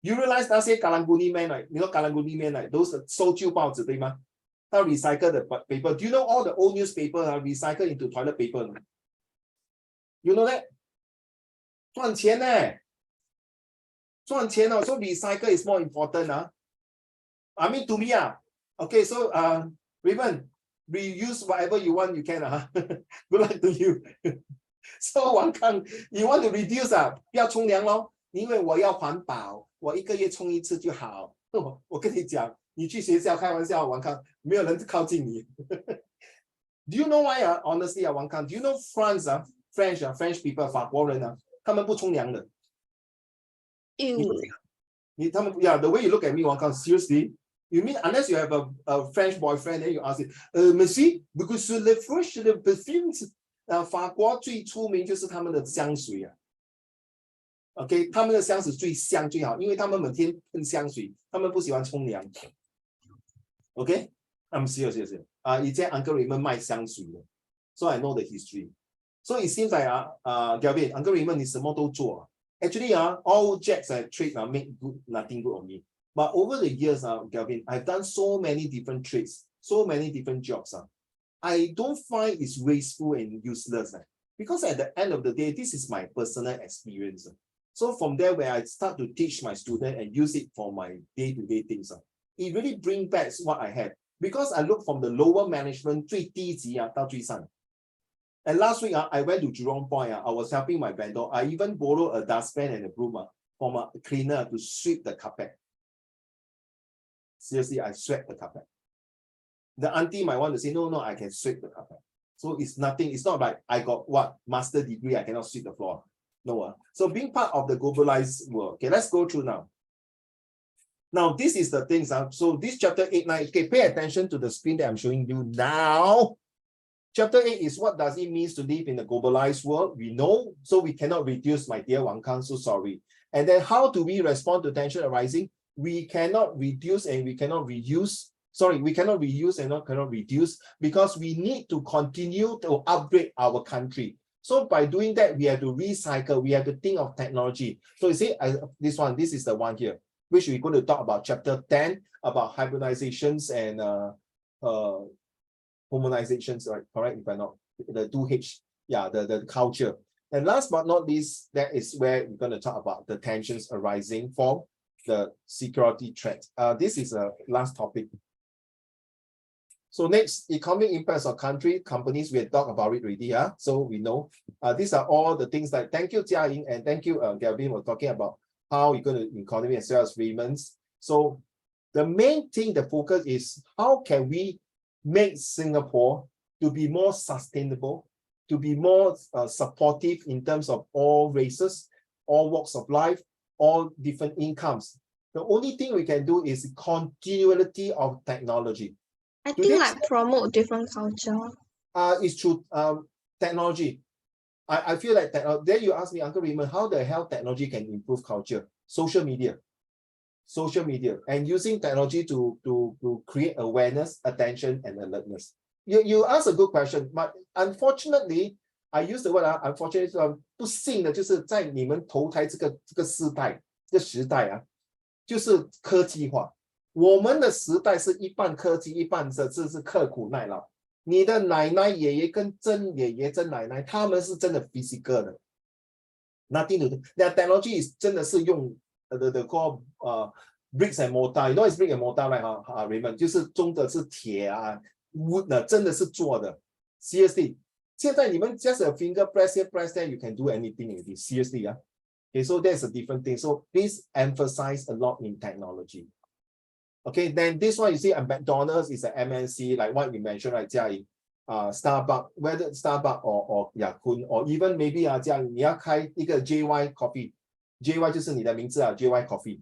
You realize 那些 Karang-Guni man, right? You know Karang-Guni man, right? Those 收旧报纸对吗？他 recycle the paper. Do you know all the old newspaper are recycled into toilet paper? No? You know that? 赚钱呢，赚钱So recycle is more important I mean to me Okay, so Raymond, reuse whatever you want, you can Good luck to you. So Wang Kang, you want to reduce 不要冲凉咯，因为我要环保，我1个月冲1次就好。我跟你讲，你去学校开玩笑，王康，没有人靠近你。Do you know why honestly Wang Kang? Do you know France French people 法国人他们不冲凉的。他们 yeah, the way you look at me, Wang Kang, seriously? You mean unless you have a French boyfriend, then you ask it, Monsieur, because le French le perfumes 法国最出名就是他们的香水OK， 他们的香水最香最好，因为他们每天喷香水，他们不喜欢冲凉。OK， I'm serious. 以前 Uncle Raymond 卖香水的 ，so I know the history. So it seems like Gavin, Uncle Raymond 你什么都做。Actually all jacks trade make nothing good on me. But over the years Gavin, I've done so many different trades, so many different jobs I don't find it's wasteful and useless because at the end of the day, this is my personal experience. So from there, where I start to teach my student and use it for my day-to-day things, it really brings back what I had. Because I look from the lower management 最低级到最上. And last week, I went to Jurong Point. I was helping my vendor. I even borrowed a dustpan and a broom from a cleaner to sweep the carpet. Seriously, I swept the carpet. The auntie might want to say, no, I can sweep the carpet. So it's nothing. It's not like I got master degree, I cannot sweep the floor. No. So being part of the globalized world. Okay, let's go through now. Now, this is the things. So this chapter 8, 9, okay, pay attention to the screen that I'm showing you now. Chapter 8 is what does it mean to live in the globalized world? We know, so we cannot reduce, my dear Wang Kang, so sorry. And then how do we respond to tension arising? We cannot reduce and we cannot reuse. Sorry, we cannot reuse and cannot reduce because we need to continue to upgrade our country. So by doing that, we have to recycle, we have to think of technology. So you see, this is the one here, which we're going to talk about chapter 10, about hybridizations and homonizations, right? Correct, if I'm not, the 2H, yeah, the culture. And last but not least, that is where we're going to talk about the tensions arising from the security threat. This is a last topic. So next, economic impacts of country, companies, we have talked about it already. So we know these are all the things that, thank you, Jia Ying, and thank you, Galvin, for talking about how you're going to economy as well as Raymond's. So the main thing, the focus is how can we make Singapore to be more sustainable, to be more supportive in terms of all races, all walks of life, all different incomes. The only thing we can do is continuity of technology. I think like promote different culture. It's through technology. I feel like then you ask me, Uncle Raymond, how the hell technology can improve culture? Social media, and using technology to create awareness, attention, and alertness. You ask a good question, but unfortunately, I use the word unfortunately 不幸的就是在你们投胎这个时代就是科技化。我们的时代是一半科技，一半是刻苦耐劳。你的奶奶、爷爷跟曾爷爷、曾奶奶，他们是真的 physical 的。Nothing to do. Their technology is 真的是用the call bricks and mortar. You know it's brick and mortar, right? Raymond 就是中的是铁wood 呢，真的是做的。Seriously. 现在你们 just a finger press here, press there, you can do anything already. Seriously, Okay, so that's a different thing. So please emphasize a lot in technology. Okay, then this one you see at McDonald's is an MNC, like what you mentioned, right, Jia Ying? Starbucks, whether Starbucks or Ya-Kun, or even maybe Jia Ying, 你要开一个 JY Coffee，JY 就是你的名字JY Coffee。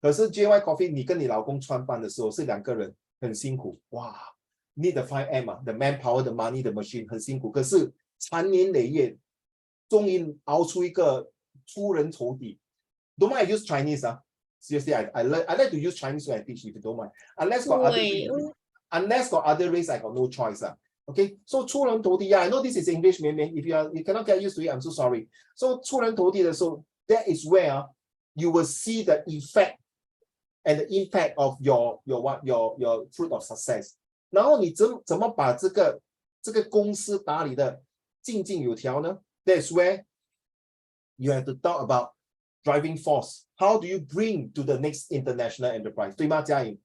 可是 JY Coffee 你跟你老公创办的时候是2个人，很辛苦，哇。Need the 5M the manpower, the money, the machine 很辛苦，可是长年累月，终于熬出一个出人头地。Don't mind I use Chinese Seriously, I like to use Chinese when I teach if you don't mind. Unless got other race, I got no choice Okay, so 出人头地 I know this is English, man. If you cannot get used to it, I'm so sorry. So 出人头地的时候 that is where you will see the effect and the impact of your fruit of success. 然后你怎么把这个公司打理的井井有条呢？ That's where you have to talk about driving force. How do you bring to the next international enterprise? 对吗，嘉颖？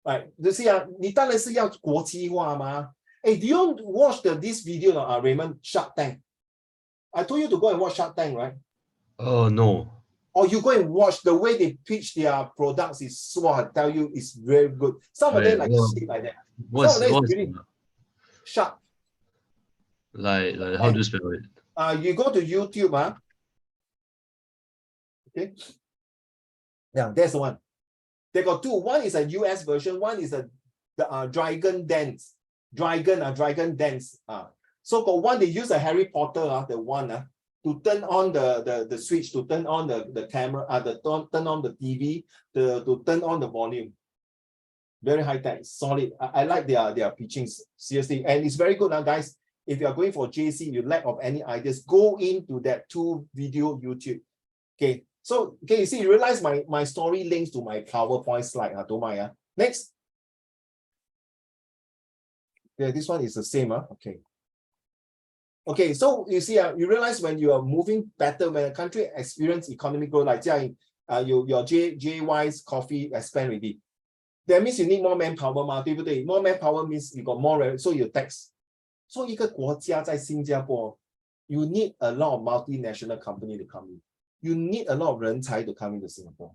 Right, 就是你当然是要国际化嘛。Hey, do you watch this video Raymond, Shark Tank? I told you to go and watch Shark Tank, right? Oh no. Or you go and watch the way they pitch their products is so I tell you it's very good. Some of them like shit like that. What's really sharp. Like how do you spell it? You go to YouTube, Okay. Yeah, that's the one. They got two. One is a US version. One is the Dragon Dance. Dragon Dance. So for one, they use a Harry Potter, the one to turn on the switch, to turn on the camera, turn on the TV, to turn on the volume. Very high tech, solid. I like their pitchings, seriously. And it's very good now, guys. If you are going for JC, you lack of any ideas, go into that 2 video YouTube. Okay. So, okay, you see, you realize my story links to my PowerPoint slide. Don't mind. Next. Yeah, this one is the same. Okay. Okay, so you see, you realize when you are moving better, when a country experience economic growth, like your JY's coffee expand already. That means you need more manpower, 对不对? More manpower means you got more revenue, so you tax. So 一个国家在新加坡, you need a lot of multinational company to come in. You need a lot of 人才 to come into Singapore.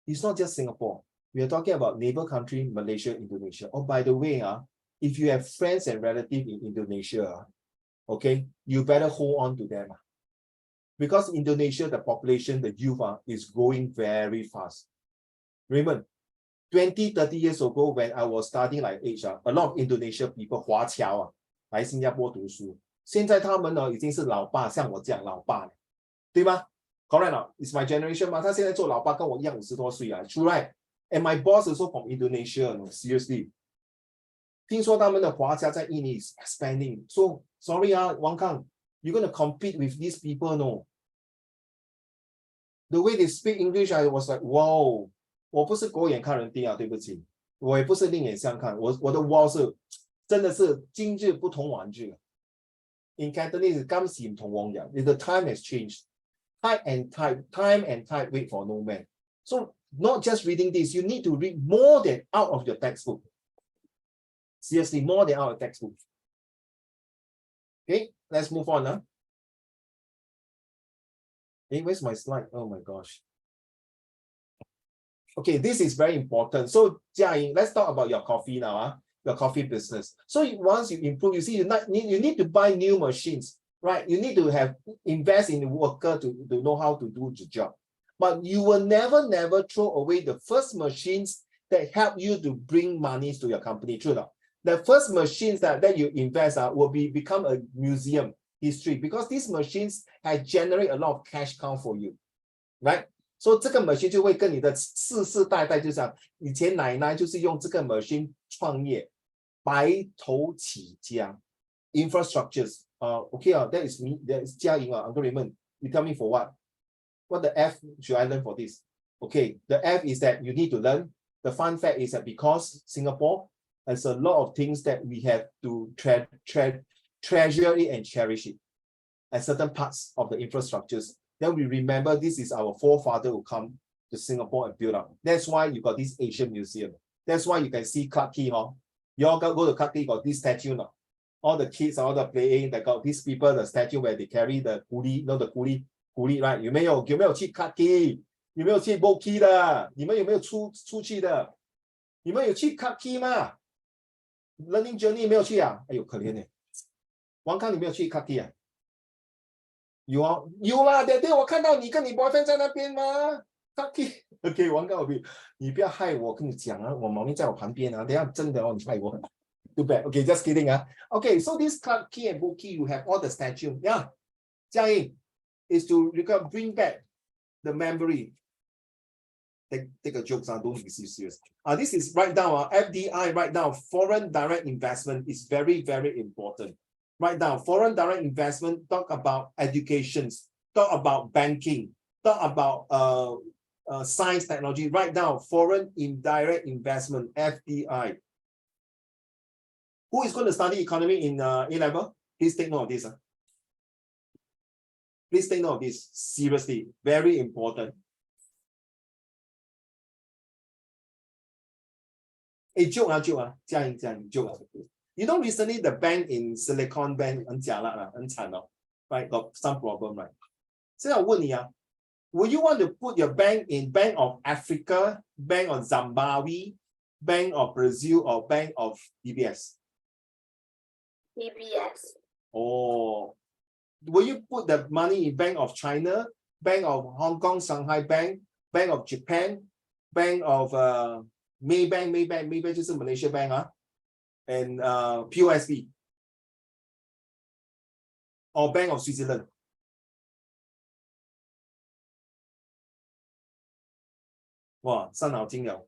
It's not just Singapore. We are talking about neighbor country, Malaysia, Indonesia. Oh, by the way, if you have friends and relatives in Indonesia, okay, you better hold on to them. Because Indonesia, the population, the youth is growing very fast. Raymond, 20, 30 years ago, when I was studying like age, a lot of Indonesia people 华侨来新加坡读书。现在他们呢已经是老爸，像我这样老爸了，对吗？ Correct, it's my generation 嘛。他现在做老爸跟我一样50多岁True, right? And my boss also from Indonesia. No, seriously. 听说他们的华侨在印尼 is expanding. So sorry Wang Kang, you're gonna compete with these people, no? The way they speak English, I was like, wow. 我不是狗眼看人低对不起，我也不是另眼相看，我的 wow 是真的是今日不同往日。In Cantonese, it comes in Tongwong. The time has changed. Time and tide wait for no man. So not just reading this, you need to read more than out of your textbook. Seriously, more than out of textbook. Okay, let's move on. Huh? Hey, where's my slide? Oh my gosh. Okay, this is very important. So, Jia, let's talk about your coffee now. Huh? Your coffee business. So once you improve, you see, you need to buy new machines, right? You need to invest in the worker to know how to do the job. But you will never throw away the first machines that help you to bring money to your company. True enough. The first machines that you invest will become a museum history because these machines have generate a lot of cash cow for you, right? So 这个 machine 就会跟你的世世代代就像以前奶奶就是用这个 machine 创业，白头起家 infrastructures. Okay, that is me. That is Jia Ying. Uncle Raymond, you tell me for what? What the F should I learn for this? Okay, the F is that you need to learn. The fun fact is that because Singapore has a lot of things that we have to treasure it and cherish it at certain parts of the infrastructures. Then we remember this is our forefather who come to Singapore and build up. That's why you got this Asian museum. That's why you can see Clarke Quay. You all go to Clarke Quay, got this statue now. All the kids are all the playing. They got these people, the statue where they carry the coolie, the coolie, right? 有没有去 Clarke Quay？ 有没有去 Boat Quay 的？你们有没有出去的？你们有去 Clarke Quay 吗 ？Learning Journey 没有去啊？哎呦，可怜呢。王康，你没有去 Clarke Quay 啊？有啦，那天我看到你跟你 boyfriend 在那边吗 ？Clarke Quay，OK， 王康，你不要害我，跟你讲啊，我妈咪在我旁边啊，等下真的你害我。Too bad. Okay, just kidding. Okay, so this Clarke Quay and Boat Quay, you have all the statue. Yeah. Jia Ying is to bring back the memory. Take a joke, don't be serious. This is right now, FDI right now, foreign direct investment is very, very important. Right now, foreign direct investment, talk about education, talk about banking, talk about science, technology. Right now, foreign indirect investment, FDI. Who is going to study economy in A-level? Please take note of this. Please take note of this. Seriously, very important. Joke. Jia Ying, joke. You know, recently the bank in Silicon Bank, right? Got some problem, right? So I want you, will you want to put your bank in Bank of Africa, Bank of Zimbabwe, Bank of Brazil, or Bank of DBS? DBS. Oh, will you put the money in Bank of China, Bank of Hong Kong, Shanghai Bank, Bank of Japan, Bank of Maybank 就是 Malaysia Bank and POSB, or Bank of Switzerland? 哇，伤脑筋了。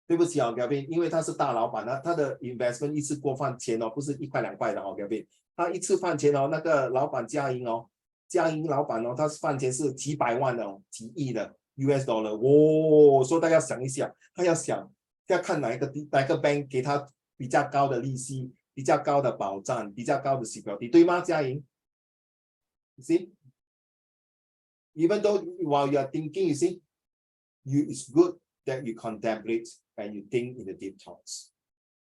对不起Gavin， 因为他是大老板，他的 investment 一次过饭钱不是1块2块的Gavin， 他一次饭钱那个老板嘉英老板他是饭钱是几百万的几亿的 US dollar， 所以大家想一下，他要看哪一个 bank 给他比较高的利息，比较高的保障，比较高的 security， 对吗，嘉英 ？You see, even though while you are thinking, you see, it's good that you contemplate and you think in the deep thoughts.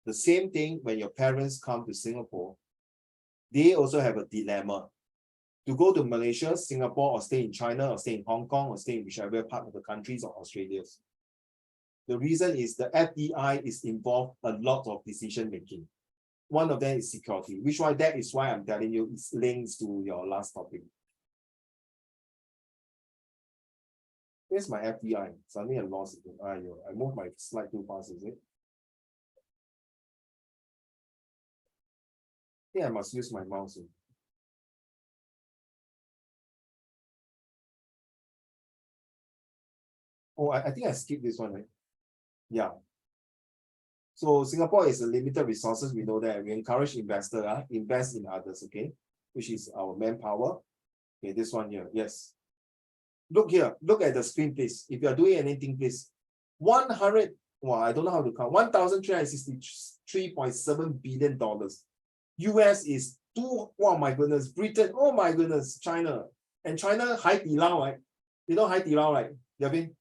The same thing when your parents come to Singapore, they also have a dilemma to go to Malaysia, Singapore, or stay in China, or stay in Hong Kong, or stay in whichever part of the countries or Australia. The reason is the FDI is involved a lot of decision making. One of them is security, that is why I'm telling you it links to your last topic. Where's my FDI? Suddenly I lost it. I moved my slide too fast, is it? I think I must use my mouse. Oh, I think I skipped this one, right? Yeah. So Singapore is a limited resources. We know that. We encourage investors invest in others, okay? Which is our manpower. Okay, this one here, yes. Look here, look at the screen, please. If you are doing anything, please. 100, well, I don't know how to count. $1,363.7 billion. US is Oh my goodness, Britain, oh my goodness, China. And China, 海底捞, right? You know 海底捞, right? Gavin?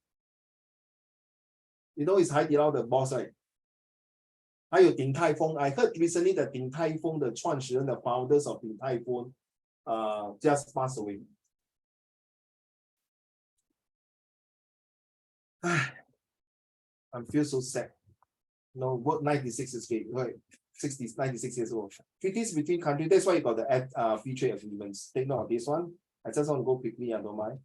You know it's 海底捞 the boss, right? 还有鼎泰丰. I heard recently that 鼎泰丰 the 创始人, the founders of 鼎泰丰, just passed away. I feel so sad. No, what 96 is great. Right. 60s, 96 years old. Treaties between countries. That's why you got the free trade agreements. Take note of this one. I just want to go quickly. I don't mind.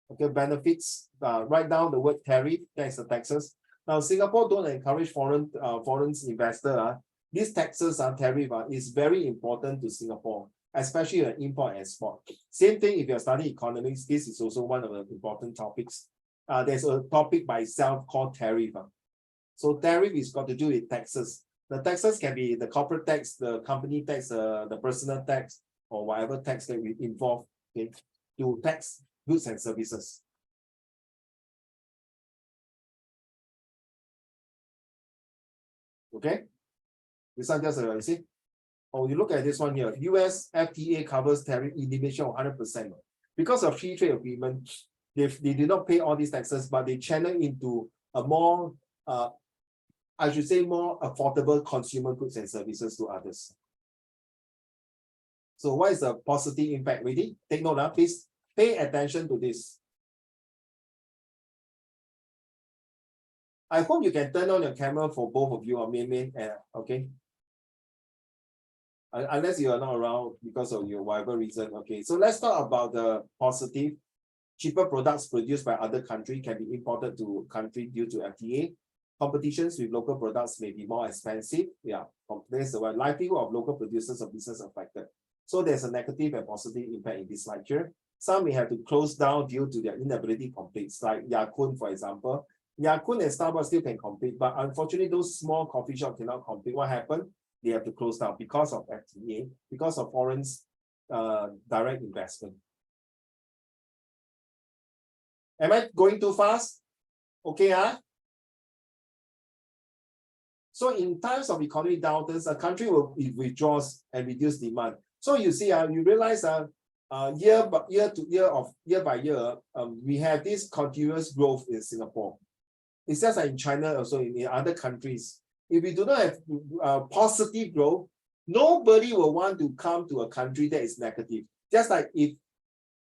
Okay, benefits. Write down the word tariff. That's the taxes. Now, Singapore don't encourage foreign investor. These taxes are tariff is very important to Singapore, especially import and export. Same thing if you're studying economics. This is also one of the important topics. There's a topic by itself called tariff. So tariff is got to do with taxes. The taxes can be the corporate tax, the company tax, the personal tax, or whatever tax that we involve, okay, to tax goods and services. Okay, this one just you see. Oh, you look at this one here. US FTA covers tariff elimination of 100%. Because of free trade agreement, they do not pay all these taxes, but they channel into a more I should say more affordable consumer goods and services to others. So what is the positive impact? Ready? Take note, please pay attention to this. I hope you can turn on your camera for both of you, or okay? Unless you are not around because of your whatever reason. Okay, so let's talk about the positive. Cheaper products produced by other countries can be imported to country due to FTA. Competitions with local products may be more expensive. Yeah, there's the livelihood of local producers of business affected. So there's a negative and positive impact in this slide here. Some may have to close down due to their inability to compete, like Ya-Kun, for example. Ya-Kun and Starbucks still can compete, but unfortunately, those small coffee shops cannot compete. What happened? They have to close down because of FTA, because of foreign direct investment. Am I going too fast? Okay, So in times of economic downturns, a country will withdraw and reduce demand. So you see, you realize year by year, we have this continuous growth in Singapore. It's just like in China, also in other countries. If we do not have positive growth, nobody will want to come to a country that is negative. Just like if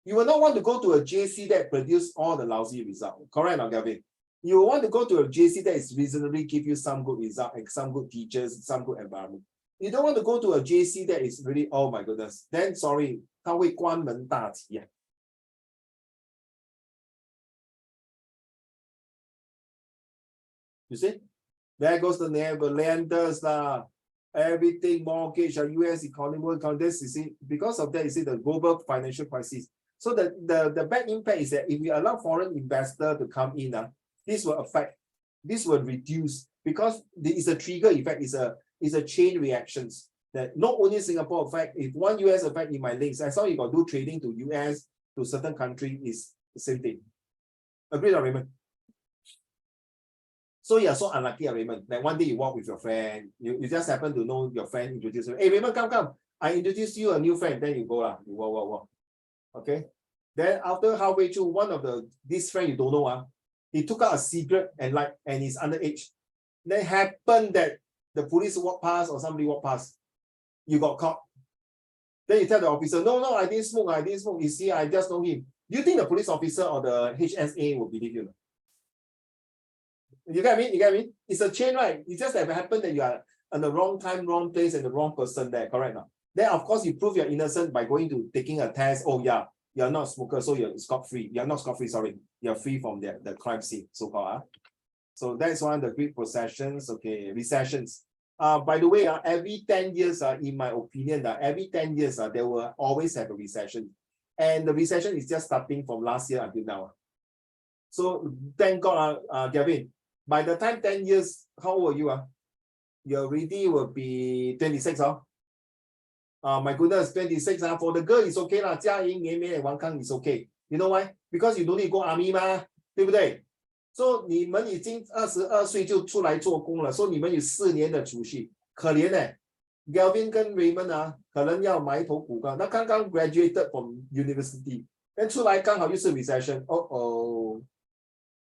you will not want to go to a JC that produce all the lousy results. Correct, or Gavin? You want to go to a JC that is reasonably give you some good result and some good teachers, some good environment. You don't want to go to a JC that is really, oh my goodness. Then sorry, 它会关门大吉啊。You see, there goes the Neverlanders lah. Everything mortgage, US economy, this, you see, because of that, you see the global financial crisis. So the bad impact is that if we allow foreign investor to come in, this will affect, this will reduce, because it's a trigger effect, it's a chain reactions that not only Singapore affect, if one US affect in my links, as long as you got do trading to US, to certain country is the same thing. Agreed, Raymond? So you're so unlucky, Raymond, that one day you walk with your friend, you just happen to know your friend introduced you. Hey Raymond, come. I introduced you a new friend, then you go lah, you walk. Okay. Then after halfway through, one of this friend you don't know, he took out a cigarette and he's underage. Then happened that the police walk past or somebody walk past. You got caught. Then you tell the officer, no, I didn't smoke. You see, I just know him. Do you think the police officer or the HSA will believe you? You get me? It's a chain, right? It's just that it happened that you are in the wrong time, wrong place, and the wrong person there, correct now? Then of course you prove you're innocent by going to taking a test. Oh yeah, you're not a smoker, so you're scot-free. You're not scot-free, sorry. You're free from the crime scene, so-called. So that's one of the great processions, okay, recessions. By the way, every 10 years, in my opinion, every 10 years, there will always have a recession. And the recession is just starting from last year until now. So thank God, Gavin, by the time 10 years, how old are you? You already will be 26. My goodness, 26. For the girl, it's okay. Jia Ying, Yan Yan, and Wang Kang is okay. You know why? Because you don't need to go army, 对不对? So 你们已经22岁就出来做工了，所以你们有4年的储蓄，可怜 Galvin 跟 Raymond 啊，可能要埋头苦干。那刚刚 graduated from university， then 出来刚好又是 recession， 不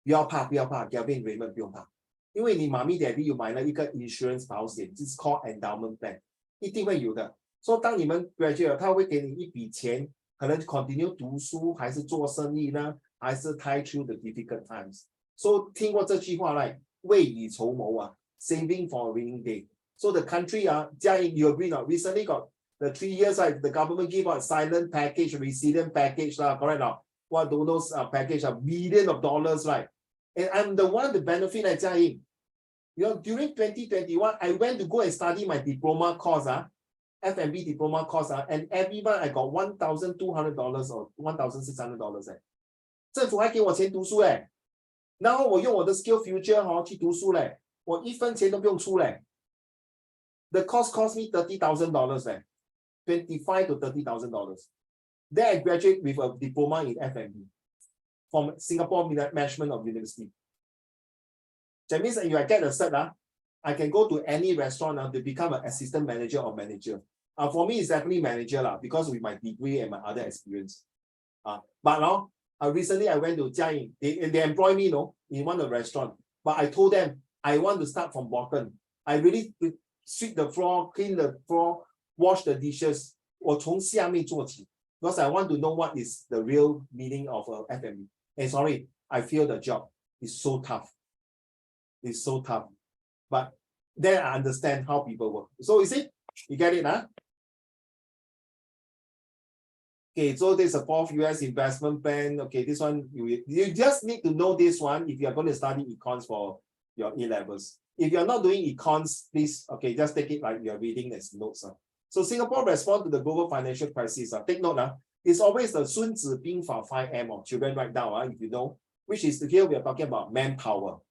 要怕，Galvin Raymond 不用怕，因为你妈咪 daddy 有买了一个 insurance 保险，就是 called endowment plan， 一定会有的。所以当你们 graduate， 他会给你一笔钱，可能 continue 读书，还是做生意呢，还是 tie through the difficult times。所以听过这句话来，未雨绸缪啊 ，saving for a rainy day。So the country, Jia-Ying, you agree now? Recently got the 3 years, right? The government give out silent package, resilient package, correct now? What those package are millions of dollars, right? And I'm the one to benefit like Jia-Ying. You know, during 2021, I went to go and study my diploma course, F&B diploma course, and every month I got $1,200 or $1,600. 政府还给我钱读书嘞，然后我用我的 skill future 去读书嘞，我一分钱都不用出嘞。The cost cost me $30,000, $25,000 to $30,000. Then I graduate with a diploma in F&B from Singapore Management of University. That means if I get a cert, I can go to any restaurant to become an assistant manager or manager. For me, it's definitely manager because with my degree and my other experience. But now, recently I went to Jia-Ying. They employ me, in one of the restaurant. But I told them I want to start from bottom. I really sweep the floor, clean the floor, wash the dishes. 我从下面做起 because I want to know what is the real meaning of F&B. And sorry, I feel the job is so tough. It's so tough. But then I understand how people work. So you see, you get it, huh? Okay, so there's a 4th US investment plan. Okay, this one, you just need to know this one if you're going to study econs for your A-levels. If you're not doing econs, please, okay, just take it like you're reading as notes. So Singapore response to the global financial crisis. Take note, it's always the 孙子兵法 5M of children right now, if you know, which is here we are talking about manpower.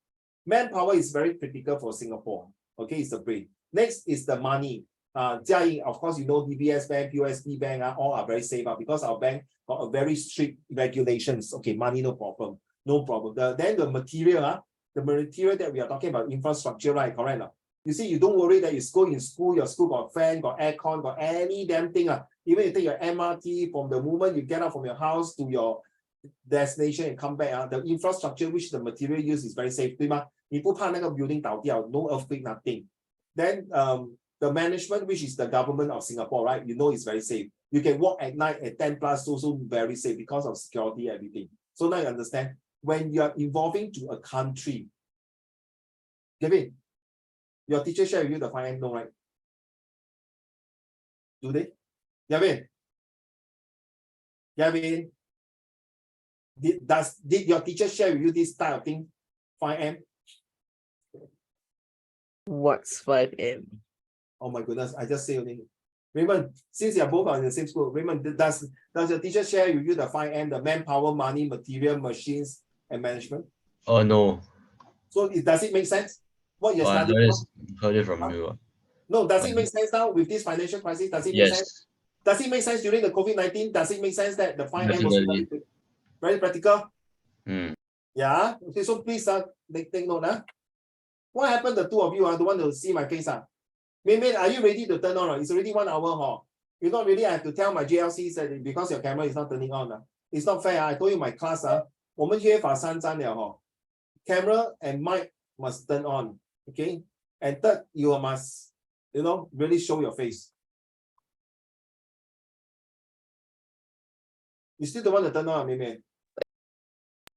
Manpower is very critical for Singapore. Okay, it's the brain. Next is the money. Jia-Ying, of course, you know DBS Bank, POSB Bank, all are very safe because our bank got a very strict regulations. Okay, money, no problem. No problem. Then the material, the material that we are talking about, infrastructure, right? Correct. You see, you don't worry that you go in school, your school got fan, got aircon, got any damn thing. Even you take your MRT from the moment you get out from your house to your destination and come back, the infrastructure which the material used is very safe. 对吗？你不怕那个 building 倒掉 no earthquake, nothing. Then the management, which is the government of Singapore, right? You know it's very safe. You can walk at night at 10 plus, also very safe because of security, everything. So now you understand, when you are evolving to a country, Kevin, your teacher share with you the 5M, no, right? Do they? Gavin, did your teacher share with you this type of thing? 5M? What's 5M? Oh my goodness, I just say your name. Raymond, since you're both in the same school, Raymond, does your teacher share with you the 5M, the manpower, money, material, machines, and management? Oh, no. So does it make sense? What you're I studying? heard it from you. No, does it make sense now with this financial crisis? Does it make sense? Yes, Does it make sense during the COVID-19? Does it make sense that the 5M was definitely. very practical? Mm. Yeah. Okay, so please take note. What happened the two of you don't want to see my face? Maybe are you ready to turn on? It's already 1 hour. You're not really, I have to tell my JLC that because your camera is not turning on. It's not fair. I told you my class, 我们约法三章了 camera and mic must turn on. Okay. And third, you must, really show your face. You still don't want to turn on, maybe?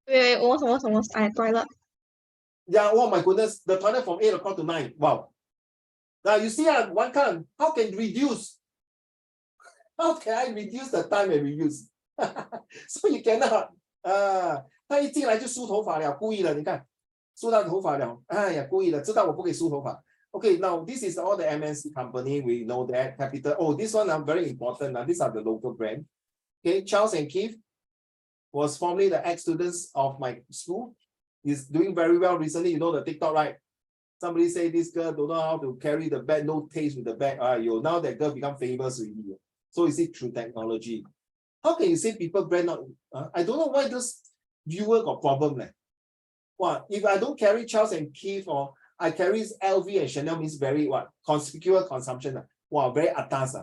Wait, almost. I toilet. Yeah, oh my goodness, the toilet from 8 o'clock to 9. Wow. Now you see, one can, how can reduce? How can I reduce the time and reuse? So you cannot. 他一进来就梳头发了，故意的，你看，梳到头发了，哎呀，故意的，知道我不可以梳头发。Okay, now this is all the MNC company. We know that capital. Oh, this one very important. These are the local brand. Okay, Charles and Keith was formerly the ex-students of my school. He's doing very well recently. You know the TikTok, right? Somebody say this girl don't know how to carry the bag, no taste with the bag. Now that girl become famous already. So is it through technology? How can you say people brand not? I don't know why this viewer got problem. What if I don't carry Charles and Keith or I carry LV and Chanel means very what? Conspicuous consumption. wow, very atas.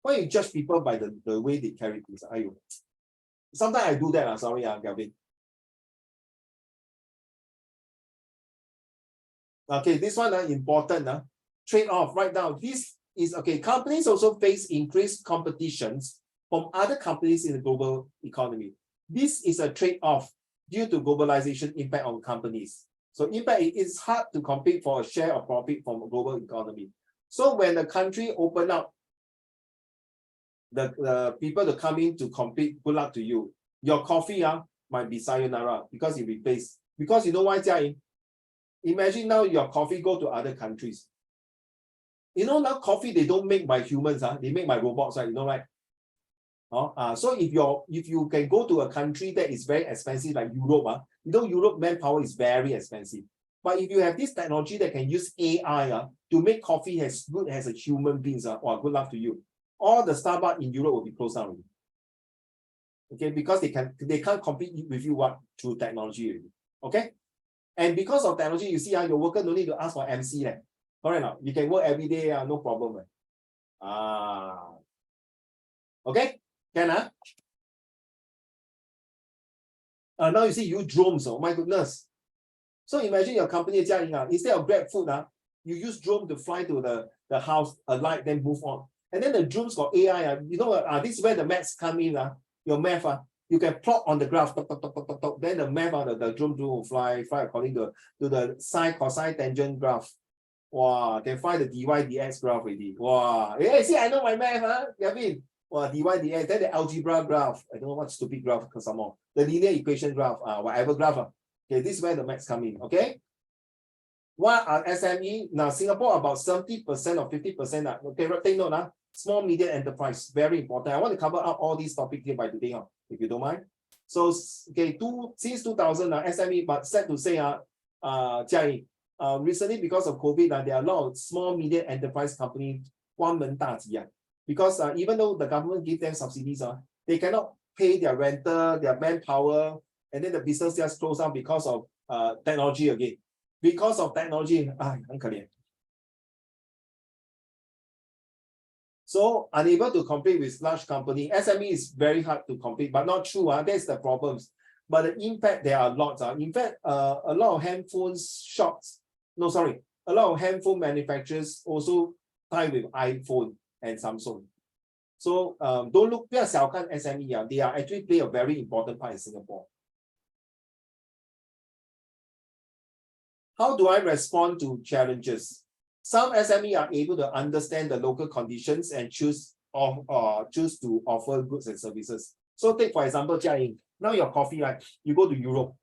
Why you judge people by the way they carry things? Sometimes I do that. Sorry, Gavin. Okay, this one important. Trade-off, write down. This is okay. Companies also face increased competitions from other companies in the global economy. This is a trade-off due to globalization impact on companies. So impact, it is hard to compete for a share of profit from a global economy. So when the country open up the people to come in to compete, good luck to you. Your coffee might be sayonara because you replace. Because you know why, Jia? Imagine now your coffee go to other countries. You know now coffee they don't make by humans, they make by robots, right? You know, right? So if you can go to a country that is very expensive like Europe, you know Europe manpower is very expensive. But if you have this technology that can use AI to make coffee as good as a human beings, well, good luck to you. All the Starbucks in Europe will be closed down. Okay, because they can't compete with you through technology. Okay, and because of technology, you see, your worker don't need to ask for MC. Correct now, you can work every day, no problem. Okay, can now you see you drones, oh my goodness. So imagine your company, instead of Grab food, you use drone to fly to the house, alight, then move on. And then the drones got AI. You know, this is where the maths come in. Your math, you can plot on the graph. Then the math, the drone will fly according to the sine, cosine, tangent graph. Wow, can find the dy dx graph already. Wow, yeah, see, I know my math, Gavin. Wow, dy dx, then the algebra graph. I don't know what stupid graph, because some more. The linear equation graph, whatever graph. Okay, this is where the maths come in. Okay. What are SME? Now, Singapore, about 70% or 50%. Okay, take note. Small, medium enterprise, very important. I want to cover up all these topics here by today, if you don't mind. So, okay, since 2000, SME, but sad to say, Jia, recently because of COVID, there are a lot of small, medium enterprise companies, 关门大吉, because even though the government gives them subsidies, they cannot pay their rental, their manpower, and then the business just close down because of technology again. Because of technology,很可怜. So unable to compete with large company, SME is very hard to compete, but not true. That's the problems. But the impact, there are lots. In fact, a lot of handphone shops, a lot of handphone manufacturers also tie with iPhone and Samsung. So don't look, 不要小看 SME. They are actually play a very important part in Singapore. How do I respond to challenges? Some SME are able to understand the local conditions and choose to offer goods and services. So take for example, Jia Ying, now your coffee, right? You go to Europe,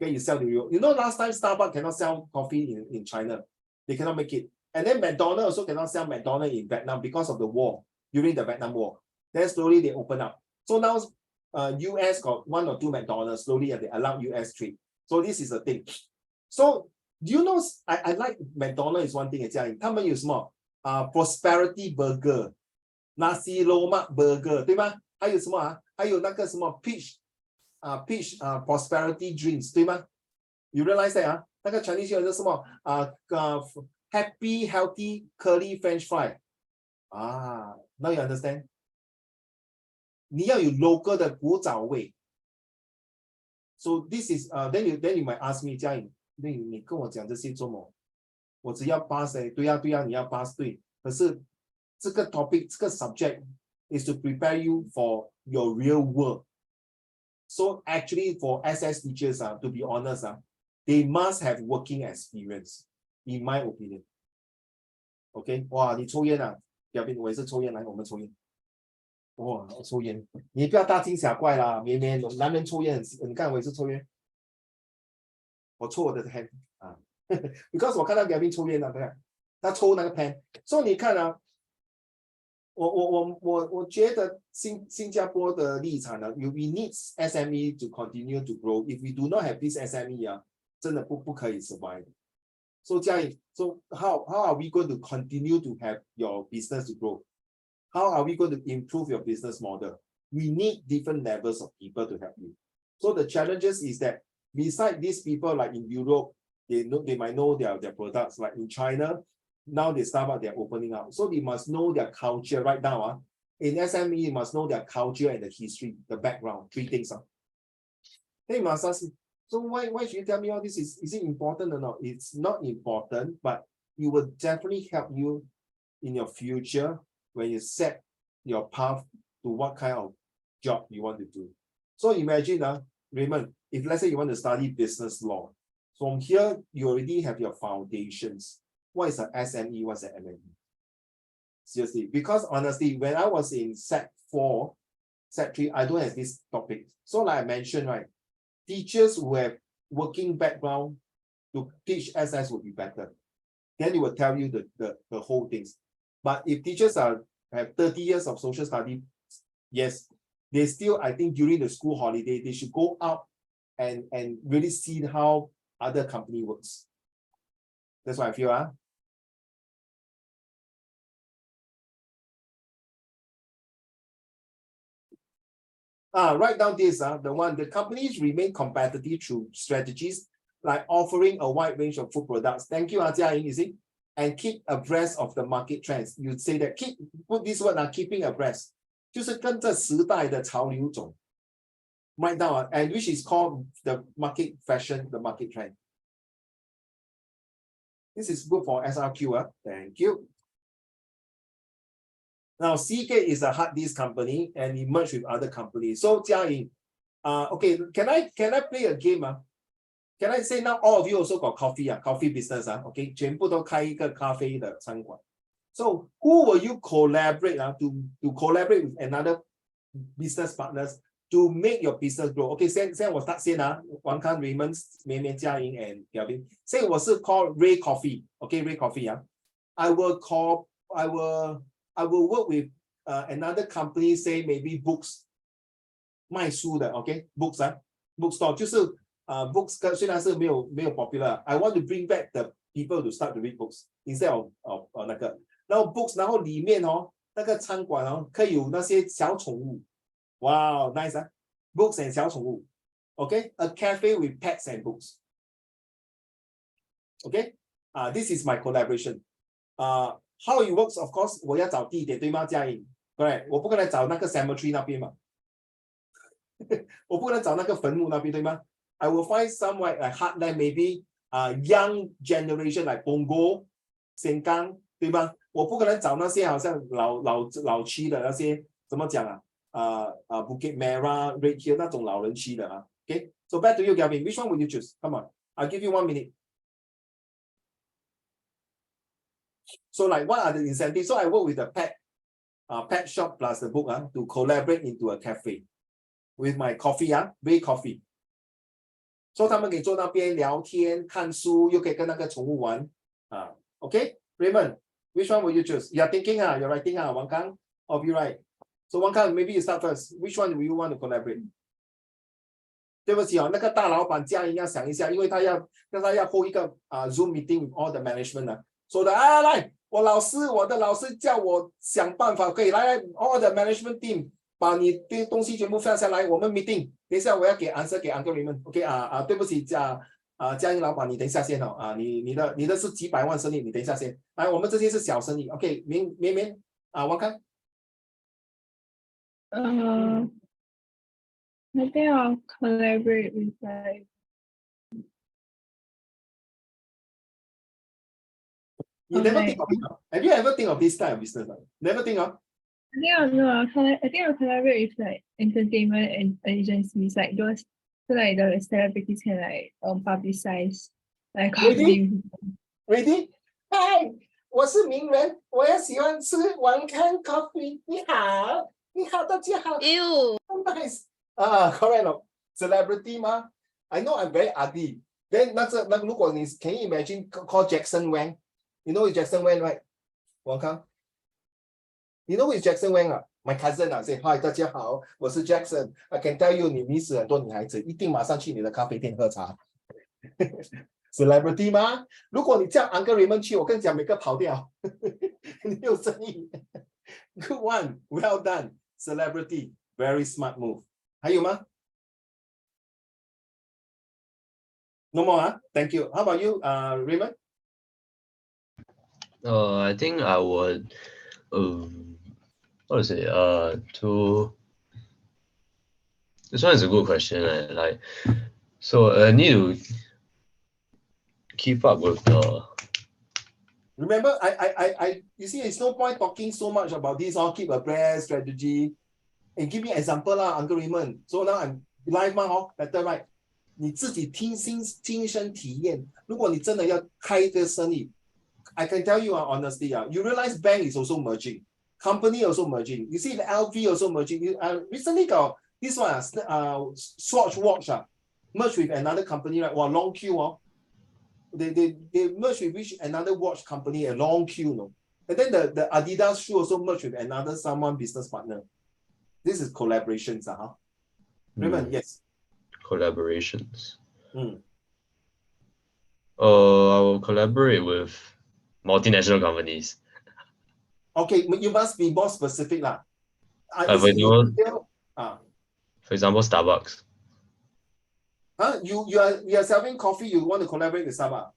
okay, you sell to Europe. You know, last time Starbucks cannot sell coffee in China. They cannot make it. And then McDonald's also cannot sell McDonald's in Vietnam because of the war, during the Vietnam War. Then slowly they open up. So now US got 1 or 2 McDonald's, slowly they allow US trade. So this is the thing. So do you know, I like McDonald's is one thing. 他们有什么prosperity burger, nasi lemak burger, 对吗？还有什么还有那个什么 peach prosperity drinks, 对吗？ You realize that 那个 Chinese 有什么happy healthy curly French fry. Now you understand? 你要有 local 的古早味. So this is then you might ask me, 嘉颖，你跟我讲这些做么？我只要 pass 对呀，你要 pass 对。可是这个 topic 这个 subject is to prepare you for your real work. So actually for SS teachers, to be honest, they must have working experience, in my opinion. Okay? 哇，你抽烟表弟，我也是抽烟，来，我们抽烟。哇，我抽烟，你不要大惊小怪啦，绵绵，男人抽烟，你看我也是抽烟。我抽我的 pen because 我看到 Gavin 抽烟他抽那个 pen。所以你看我觉得新加坡的立场呢 ，we need SME to continue to grow. If we do not have this SME 真的不可以 survive. So 嘉颖 so how are we going to continue to have your business to grow? How are we going to improve your business model? We need different levels of people to help you. So the challenges is that beside these people, like in Europe, they might know their products. Like in China, now they Starbucks, they're opening up. So they must know their culture right now. In SME, you must know their culture and the history, the background, 3 things. Then you must ask, so why should you tell me all this? Is it important or not? It's not important, but it will definitely help you in your future when you set your path to what kind of job you want to do. So imagine, Raymond, if let's say you want to study business law, from here, you already have your foundations. What is an SME? What's an MME? Seriously, because honestly, when I was in Sec4, Sec3, I don't have this topic. So like I mentioned, right, teachers who have working background to teach SS would be better. Then they will tell you the whole things. But if teachers have 30 years of social study, yes, they still, I think during the school holiday, they should go out and really see how other company works. That's what I feel. Write down this, the companies remain competitive through strategies like offering a wide range of food products. Thank you, Jia Ying, you see, and keep abreast of the market trends. You say that put this word, keeping abreast. 就是跟着时代的潮流走。Right now, and which is called the market fashion, the market trend. This is good for SRQ. Thank you. Now, CK is a hard disk company and it merged with other companies. So, Jia Ying, okay, can I play a game? Can I say now all of you also got coffee, coffee business? Okay, 全部都开一个咖啡的餐馆。So, who will you collaborate to collaborate with another business partners to make your business grow? Okay, 现在我 start 先王康 Raymond 绵绵嘉莹 and Kelvin. Say 我是 call Ray Coffee. Okay, Ray Coffee. I will work with another company, say maybe books 卖书的 okay, books bookstore 就是books 虽然是没有 popular. I want to bring back the people to start to read books instead of 那个。然后 books， 然后里面那个餐馆可以有那些小宠物。Wow, nice books and 小宠物。Okay, a cafe with pets and books. Okay, this is my collaboration. How it works, of course, 我要找地点对吗，嘉颖 ？Correct， 我不可能找那个 cemetery 那边嘛，我不可能找那个坟墓那边对吗 ？I will find somewhere like heartland, maybe young generation like Punggol, Sengkang 对吗？我不可能找那些好像老区的那些怎么讲Bukit Merah, Red Hill 那种老人区的Okay, so back to you, Gavin. Which one will you choose? Come on, I'll give you 1 minute. So like, what are the incentives? So I work with the pet shop plus the book to collaborate into a cafe with my coffee Ray Coffee. So 他们可以坐那边聊天看书，又可以跟那个宠物玩Okay, Raymond, which one will you choose? You're thinking you're writing Wang Kang, or you right? So Wang Kang, maybe you start first. Which one do you want to collaborate? 对不起那个大老板嘉莹要想一下，因为他要 hold 一个Zoom meeting with all the management 说的来。我的老师叫我想办法可以来 all the management team 把你的东西全部放下来，我们 meeting。等一下我要给 answer 给 Uncle Raymond。OK 对不起嘉莹老板，你等一下先你的是几百万生意，你等一下先。来，我们这些是小生意。OK， 绵王康。I think I'll collaborate with like. You never think of it? Have you ever think of this kind of business? Never think of? I think I'll collaborate with like entertainment and agencies, like those so like the celebrities can like publicize like coffee. Ready? Hi, 我是名人，我也喜欢吃王康 coffee。你好，大家好。Ew. Nice. Correct. Celebrity 吗 I know I'm very ugly. Then 那如果你 can you imagine call Jackson Wang? You know who is Jackson Wang, right? Wang Kang? You know who is Jackson Wang? My cousin say, hi, 大家好，我是 Jackson. I can tell you 你迷死很多女孩子，一定马上去你的咖啡店喝茶。Celebrity 吗？如果你叫 Uncle Raymond 去，我跟你讲，每个跑掉，你有生意。Good one, well done. Celebrity, very smart move. 还有吗？ No more, Thank you. How about you, Raymond? I think I would, what to say? This one is a good question. Like, so I need to keep up with the. Remember, you see, it's no point talking so much about this. I'll keep a brand strategy, and give me example lah, Uncle Raymond. So now I'm live 嘛，better right？你自己亲身体验。如果你真的要开这个生意 ，I can tell you honestly you realize bank is also merging, company also merging. You see the LV also merging. Recently got this one Swatch watch merged with another company, right? Wow, long queue They merged with another watch company, a long queue, no. And then the Adidas shoe also merged with another someone business partner. This is collaborations, Raymond, yes. Collaborations. Mm. I will collaborate with multinational companies. Okay, you must be more specific lah. For example, Starbucks. You are selling coffee. You want to collaborate with Starbucks?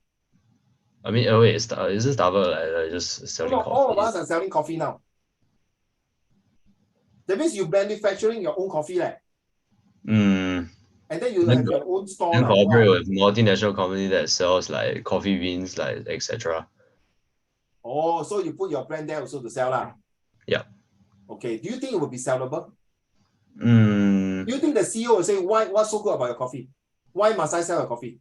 I mean, wait, is it Starbucks like just selling coffee? All of us are selling coffee now. That means you manufacturing your own coffee, right? And then you have your own store. Then cooperate with multinational company that sells like coffee beans, like etc. Oh, so you put your brand there also to sell lah? Yeah. Okay. Do you think it will be sellable? Do you think the CEO will say, what's so good about your coffee? Why must I sell your coffee?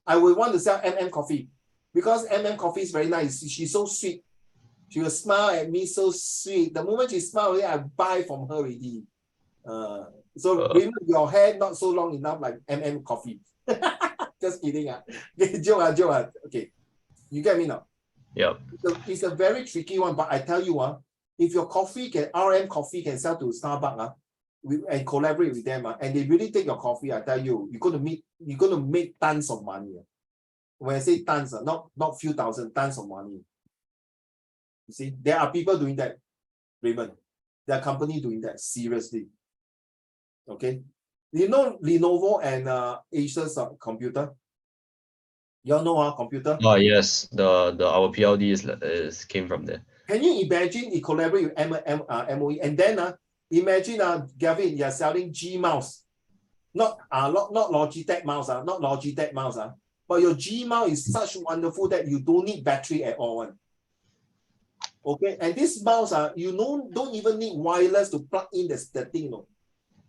I would want to sell coffee because coffee is very nice. She's so sweet. She will smile at me so sweet. The moment she smiles, I buy from her already. So remember, your hair not so long enough like coffee. Just kidding. Joke. Okay. You get me now? Yeah. It's a very tricky one, but I tell you if your coffee RM coffee can sell to Starbucks and collaborate with them and they really take your coffee, I tell you, you're gonna make tons of money. When I say tons, not few thousand, tons of money. You see, there are people doing that, Raymond. There are companies doing that seriously. Okay, you know Lenovo and Asus computer. You all know our computer. Oh yes, our PLD is came from there. Can you imagine you collaborate with MOE and then imagine Gavin, you're selling G mouse, not Logitech mouse, but your G mouse is such wonderful that you don't need battery at all. Okay, and this mouse you don't even need wireless to plug in the thing. No.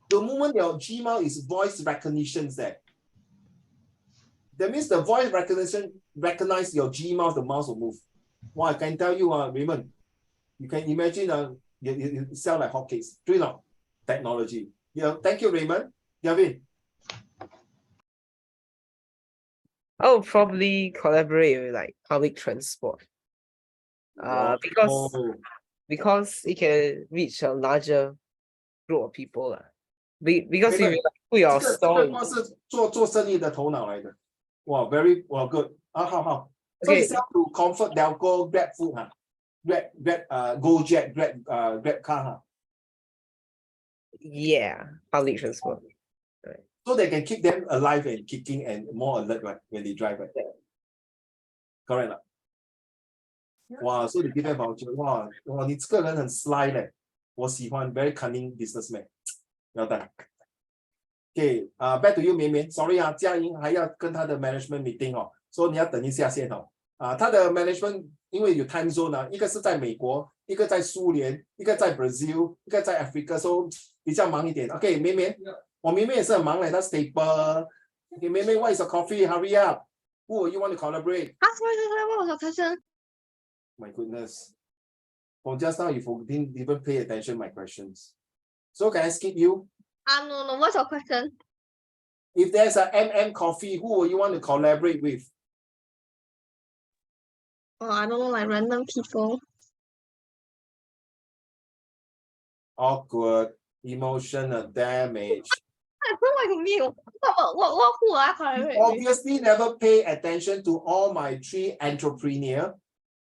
The moment your G mouse is voice recognition there. That means the voice recognition recognize your G mouse, the mouse will move. Well, I can tell you, Raymond, you can imagine you sell like hotcakes. Do you know? Technology. Yeah, thank you, Raymond. Gavin. I would probably collaborate with like public transport. Because it can reach a larger group of people. Because if you put your store 是做生意的头脑来的。Wow, very good. How? So you sell to Comfort, Delco, Grab Food, Grab Gojek, Grab car. Yeah, public transport. Right. So they can keep them alive and kicking and more alert, right, when they drive, right? Correct. Wow, so they give them voucher. Wow, 你这个人很 sly 嘞，我喜欢 very cunning businessman. Well done. Okay, back to you, 绵绵。Sorry 嘉莹还要跟他的 management meeting 所以你要等一下先他的 management 因为有 time zone 一个是在美国，一个在苏联，一个在 Brazil， 一个在 Africa， so 比较忙一点。Okay， 绵绵，我绵绵也是很忙嘞，他 staple。Okay， 绵绵 ，what is your coffee? Hurry up. Who you want to collaborate? Sorry, what was your question? My goodness. For just now, you didn't even pay attention to my questions. So can I skip you? No. What's your question? If there's a coffee, who will you want to collaborate with? Oh, I don't know, like random people. Awkward, emotional damage. I don't like me. What who I collaborate with? Obviously, never pay attention to all my 3 entrepreneurs.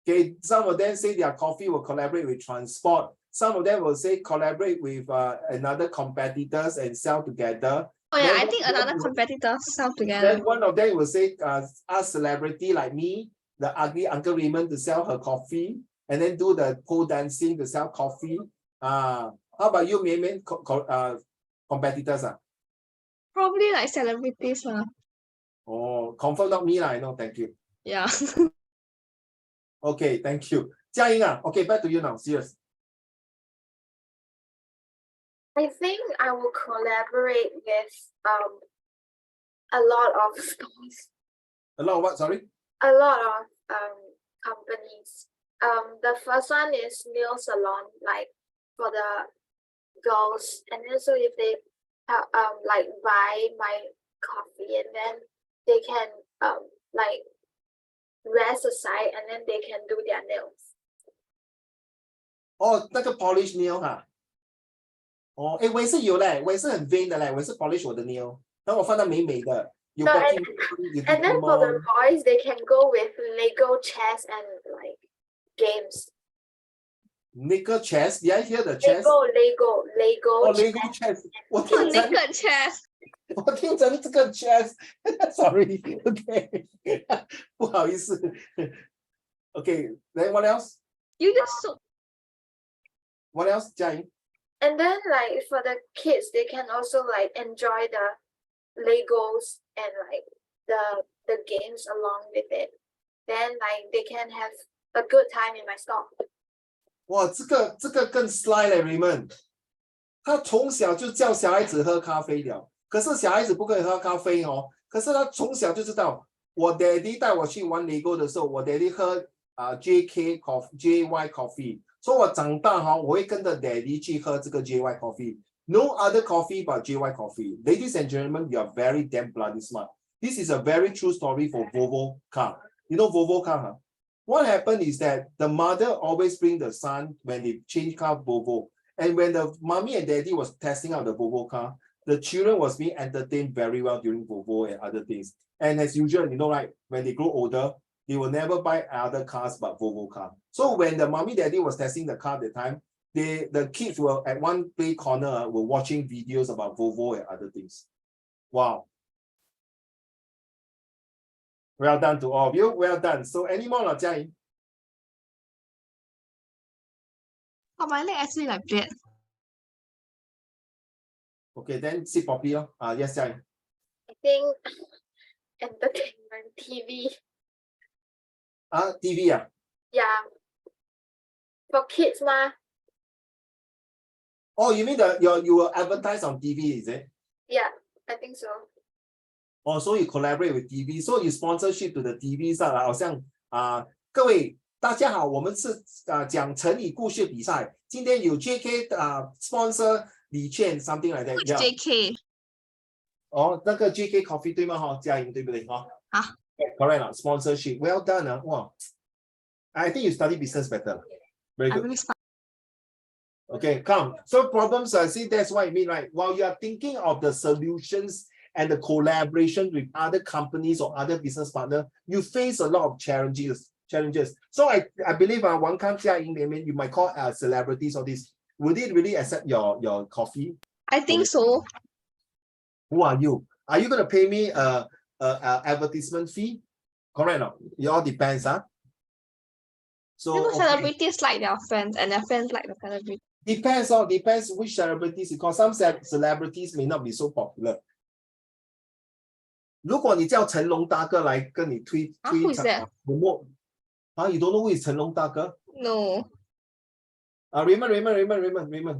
Okay, some of them say their coffee will collaborate with transport. Some of them will say collaborate with another competitors and sell together. Oh yeah, I think another competitor sell together. Then one of them will say us celebrity like me the ugly Uncle Raymond to sell her coffee, and then do the pole dancing to sell coffee. How about you, Mei? Competitors? Probably like celebrities. Oh, confirm not me, I know. Thank you. Yeah. Okay, thank you. Jia Ying, okay, back to you now. Serious. I think I will collaborate with a lot of stores, A lot of what? Sorry. a lot of companies. The first one is nail salon, like for the girls, and then so if they like buy my coffee, and then they can like rest aside, and then they can do their nails. Oh, 那个 polish nail 哈。哦，我也是有嘞，我也是很 vain 的嘞，我也是 polish 我的 nail，然后我放到美美的，有 No, Pokemon，有 And then for the Digimon。 boys, they can go with Lego chess and like games. Nickel chess, did I hear the chess? Lego. Oh, Lego chess. 我听成 naked chest. 我听成这个 chess。Sorry, okay. 不好意思。Okay, then what else? You just so What else, Jia Ying? And then like for the kids, they can also like enjoy the Legos and like the games along with it. Then like they can have a good time in my store. 哇，这个更 sly 嘞 ，Raymond。他从小就叫小孩子喝咖啡了，可是小孩子不可以喝咖啡哦。可是他从小就知道，我 daddy 带我去玩 Lego 的时候，我 daddy 喝JK JY coffee， 所以我长大哈，我会跟着 daddy 去喝这个 JY coffee。No other coffee but JY coffee. Ladies and gentlemen, you are very damn bloody smart. This is a very true story for Volvo car. You know Volvo car, huh? What happened is that the mother always bring the son when they change car Volvo. And when the mommy and daddy was testing out the Volvo car, the children was being entertained very well during Volvo and other things. And as usual, you know, right, when they grow older, they will never buy other cars but Volvo car. So when the mommy daddy was testing the car at the time, the kids were at one play corner were watching videos about Volvo and other things. Wow. Well done to all of you. Well done. So any more, Jia Ying? oh, my leg actually like that. Okay, then sit properly. Yes, Jia Ying. I think entertainment TV. TV. Yeah. For kids ma. Oh, you mean you will advertise on TV, is it? Yeah, I think so. Oh, so you collaborate with TV, so you sponsorship to the TV 上好像各位大家好，我们是讲成语故事比赛，今天有 JK sponsor 李倩 something like that. Which Yeah. JK? 哦，那个 JK Coffee 对吗？哈，嘉莹对不对？哈。Correct 啦 ，sponsorship. Well done 啊，哇 I think you study business better. Very I good. really smart. Okay, come. So problems, see, that's what I mean, right? While you are thinking of the solutions and the collaboration with other companies or other business partners, you face a lot of challenges. So I believe one country you might call celebrities or this. Would it really accept your coffee? I think so. Who are you? Are you going to pay me a advertisement fee? Correct or not? It all depends, huh? So You know, okay. celebrities like their friends, and their friends like the celebrity. Depends which celebrities, because some celebrities may not be so popular. 如果你叫成龙大哥来跟你推 Who is that? You don't know who is 成龙大哥? No. Raymond,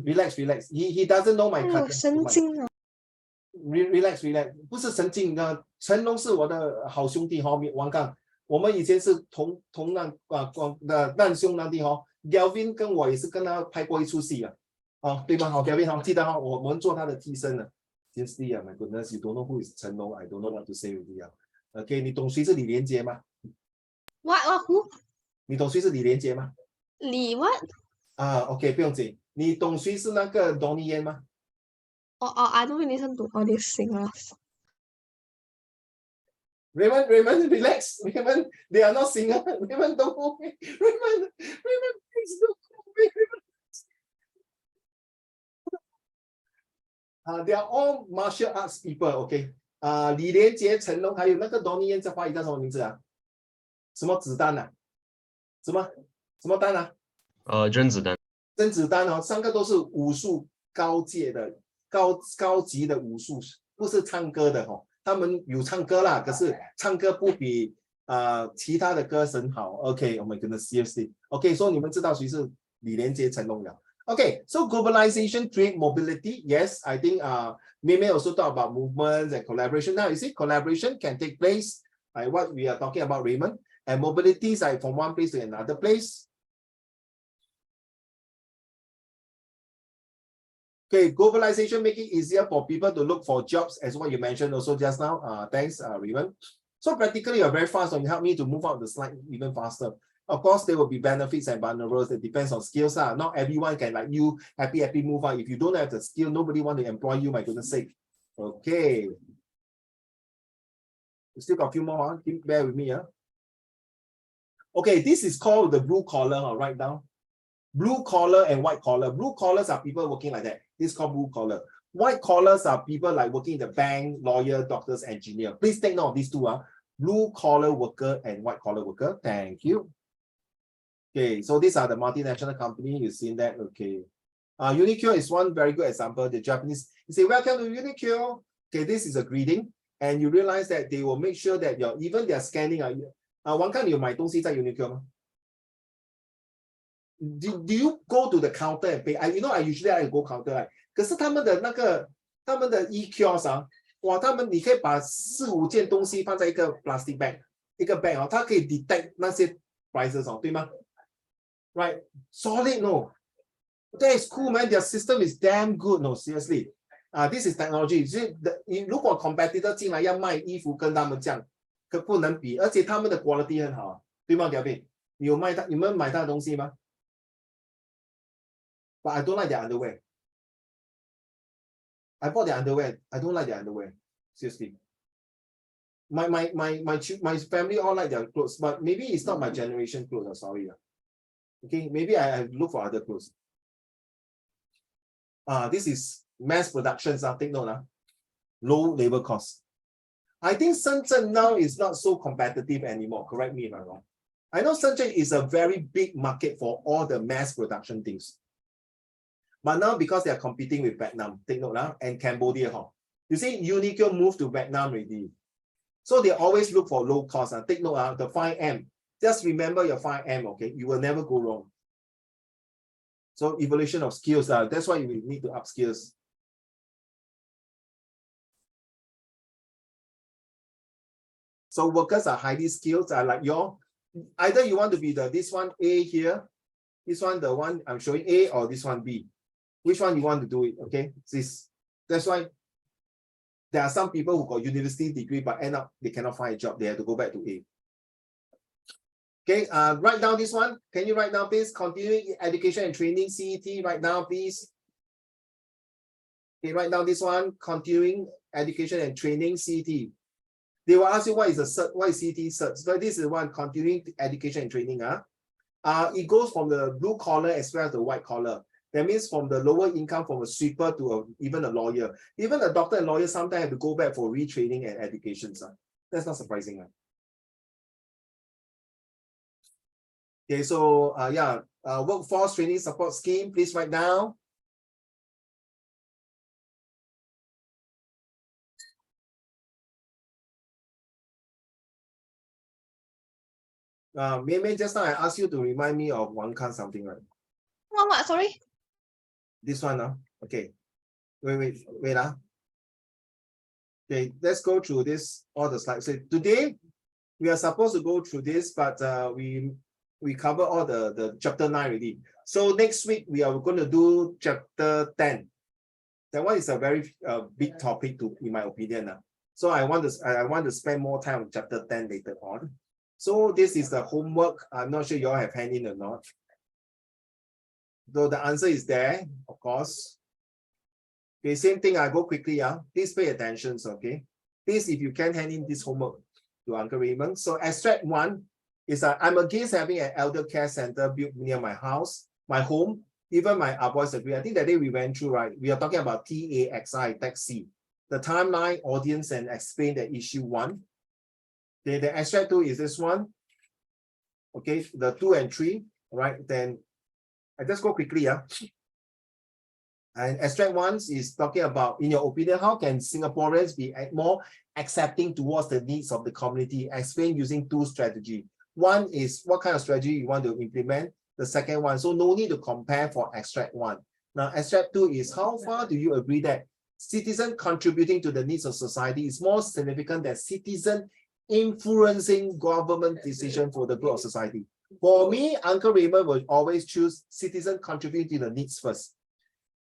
relax. He doesn't know my 有 cousin. 神经啊 Relax. 不是神经的，成龙是我的好兄弟哈，王刚。我们以前是同难兄难弟哈。Galvin 跟我也是跟他拍过一出戏啊，对吗？好 ，Galvin 好，记得哈，我们做他的替身了。Seriously my goodness, you don't know who is 成龙 I don't know what to say with you. Okay, 你懂谁是李连杰吗？ What who? 你懂谁是李连杰吗？ Li what? OK， 不用紧。你懂谁是那个 Donnie Yen 吗？ Oh, I don't really listen to all these singers. Raymond, relax. Raymond, they are not singers. Raymond, don't go away. Raymond, please don't go away. They are all martial arts people, okay? 李连杰、成龙，还有那个 Donnie Yen 这华语叫什么名字啊？什么子弹啊？什么弹啊？甄子丹。甄子丹哦，三个都是武术高阶的高级的武术，不是唱歌的哦。他们有唱歌啦，可是唱歌不比其他的歌神好。OK，Oh my goodness, seriously. OK， 所以你们知道谁是李连杰、成龙了。Okay, so globalization create mobility. Yes, I think Mei also talk about movements and collaboration. Now, you see, collaboration can take place, like what we are talking about, Raymond, and mobility is like from one place to another place. Okay, globalization make it easier for people to look for jobs, as what you mentioned also just now. Thanks, Raymond. So practically, you're very fast, and you help me to move out the slide even faster. Of course, there will be benefits and vulnerables. It depends on skills. Not everyone can, like you, happy move on. If you don't have the skill, nobody want to employ you, my goodness sake. Okay. We still got a few more. Bear with me. Okay, this is called the blue collar. Write down. Blue collar and white collar. Blue collars are people working like that. This is called blue collar. White collars are people like working in the bank, lawyer, doctors, engineer. Please take note of these two. Blue collar worker and white collar worker. Thank you. Okay, so these are the multinational company. You've seen that. Okay. Uniqlo is one very good example. The Japanese, you say, welcome to Uniqlo. Okay, this is a greeting. And you realize that they will make sure that even they're scanning. One kind you 买东西在 Uniqlo 吗? Do you go to the counter and pay? I usually go counter, right? 可是他们的 e-kiosk 哇，你可以把4、5件东西放在一个 plastic bag， 一个 bag 它可以 detect 那些 prices 对吗？ Right, solid, no. That is cool, man. Their system is damn good, no, seriously. This is technology. 如果 competitor 进来要卖衣服跟他们这样，可不能比，而且他们的 quality 很好，对吗，小贝？你们买他的东西吗？ But I don't like their underwear. I bought their underwear. I don't like their underwear. Seriously. My family all like their clothes, but maybe it's not my generation clothes. I'm sorry. Okay, maybe I look for other clothes. This is mass production. Take note. Low labor cost. I think Shenzhen now is not so competitive anymore. Correct me if I'm wrong. I know Shenzhen is a very big market for all the mass production things. But now because they are competing with Vietnam, take note, and Cambodia. You see, Uniqlo moved to Vietnam already. So they always look for low cost. Take note, the 5M. Just remember your 5M, okay? You will never go wrong. So evolution of skills, that's why you need to up skills. So workers are highly skilled, like either you want to be this one A here, this one, the one I'm showing A, or this one B. Which one you want to do it, okay? That's why there are some people who got university degree, but end up they cannot find a job. They have to go back to A. Okay, write down this one. Can you write down, please? Continuing education and training, CET, write down, please. Okay, write down this one. Continuing education and training, CET. They will ask you what is the cert, what is CET cert. So this is one, continuing education and training. It goes from the blue collar as well as the white collar. That means from the lower income, from a sweeper to even a lawyer. Even a doctor and lawyer sometimes have to go back for retraining and education. That's not surprising. Okay, so workforce training support scheme, please write down. Maybe just now I asked you to remind me of one kind something, right? What, sorry? This one, okay. Wait. Okay, let's go through this, all the slides. So today, we are supposed to go through this, but we cover all the chapter 9 already. So next week, we are going to do chapter 10. That one is a very big topic, in my opinion. So I want to spend more time on chapter 10 later on. So this is the homework. I'm not sure you all have hand in or not. Though the answer is there, of course. Okay, same thing. I go quickly. Please pay attention. Okay. Please, if you can hand in this homework to Uncle Raymond. So extract 1 is I'm against having an elder care center built near my house, my home. Even my boys agree. I think that day we went through, right? We are talking about TAXI, taxi. The timeline, audience, and explain the issue 1. Okay, the extract 2 is this one. okay, the 2 and 3, right? Then I just go quickly, yeah. And extract 1 is talking about, in your opinion, how can Singaporeans be more accepting towards the needs of the community? Explain using 2 strategies. 1 is what kind of strategy you want to implement. The second one, so no need to compare for extract 1. Now, extract 2 is how far do you agree that citizen contributing to the needs of society is more significant than citizen influencing government decision for the good of society? For me, Uncle Raymond will always choose citizen contributing to the needs first.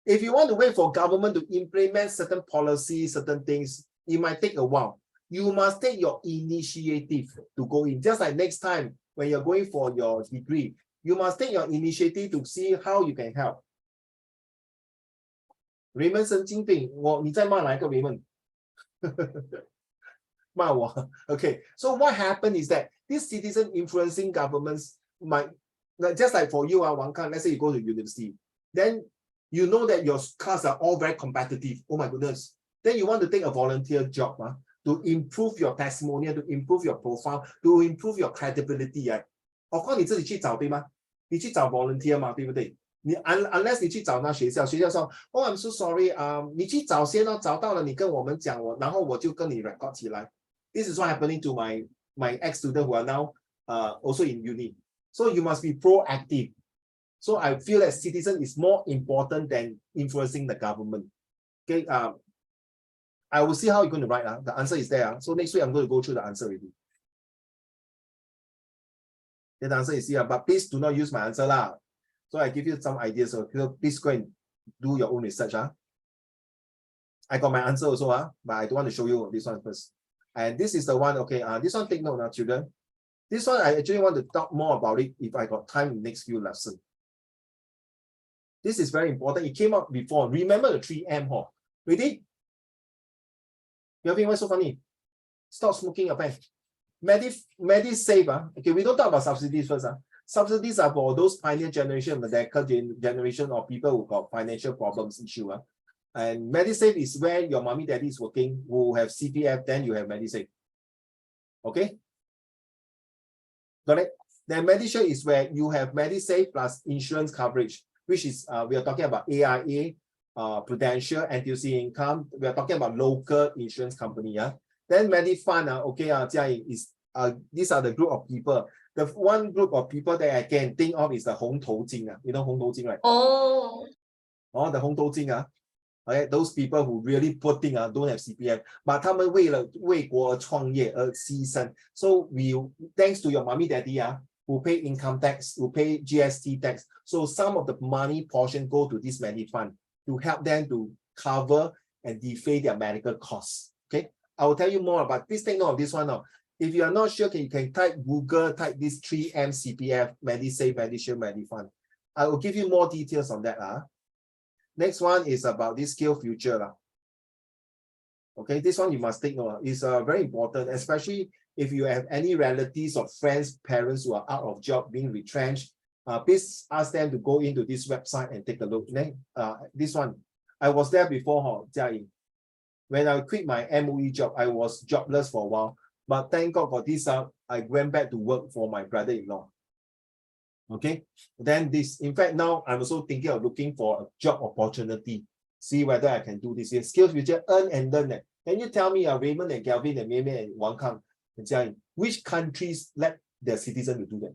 If you want to wait for government to implement certain policies, certain things, it might take a while. You must take your initiative to go in. Just like next time when you're going for your degree, you must take your initiative to see how you can help. Raymond 神经病，你在骂哪一个 Raymond？ 骂我。Okay, so what happened is that this citizen influencing governments might, just like for you, Wang Kang, let's say you go to university, then you know that your class are all very competitive. Oh my goodness. Then you want to take a volunteer job to improve your testimonial, to improve your profile, to improve your credibility. Of course, 你自己去找，对吗？你去找 volunteer 嘛，对不对？你 unless 你去找那学校，学校说 ，Oh, I'm so sorry, 你去找先哦，找到了你跟我们讲，然后我就跟你 record 起来。This is what happening to my ex-student who are now also in uni. So you must be proactive. So I feel that citizen is more important than influencing the government. Okay, I will see how you're going to write. The answer is there. So next week I'm going to go through the answer with you. The answer is here, but please do not use my answer lah. So I give you some ideas. So please go and do your own research. I got my answer also, but I don't want to show you this one first. And this is the one, okay, this one take note now, children. This one, I actually want to talk more about it if I got time in the next few lessons. This is very important. It came up before. Remember the 3M, ready? Melvin, what's so funny? Stop smoking a pen. MediSave, okay, we don't talk about subsidies first. Subsidies are for those pioneer generation, the generation of people who got financial problems issue. And MediSave is where your mommy daddy is working, who have CPF, then you have MediSave. Okay? Got it? Then MediShield is where you have MediSave plus insurance coverage, which is, we are talking about AIA, Prudential, NTUC Income. We are talking about local insurance company. Then MediFund, okay, is, these are the group of people. The one group of people that I can think of is the 红头巾. You know 红头巾, right? Oh. Oh, the 红头巾. Okay, those people who really poor thing don't have CPF, but 他们为了为国而创业而牺牲. So thanks to your mommy daddy who pay income tax, who pay GST tax. So some of the money portion go to this MediFund to help them to cover and defray their medical costs. Okay, I will tell you more about. Please take note of this one now. If you are not sure, you can type Google, type this 3M CPF, MediSave, MediShield, MediFund. I will give you more details on that. Next one is about this Skill Future. Okay, this one you must take note. It's very important, especially if you have any relatives or friends, parents who are out of job, being retrenched. Please ask them to go into this website and take a look. This one, I was there before, Jia. When I quit my MOE job, I was jobless for a while. But thank God for this, I went back to work for my brother-in-law. Okay, then this, in fact, now I'm also thinking of looking for a job opportunity. See whether I can do this here. Skills Future, earn and learn. Can you tell me, Raymond and Galvin and Mei and Wang Kang, and Jia, which countries let their citizens to do that?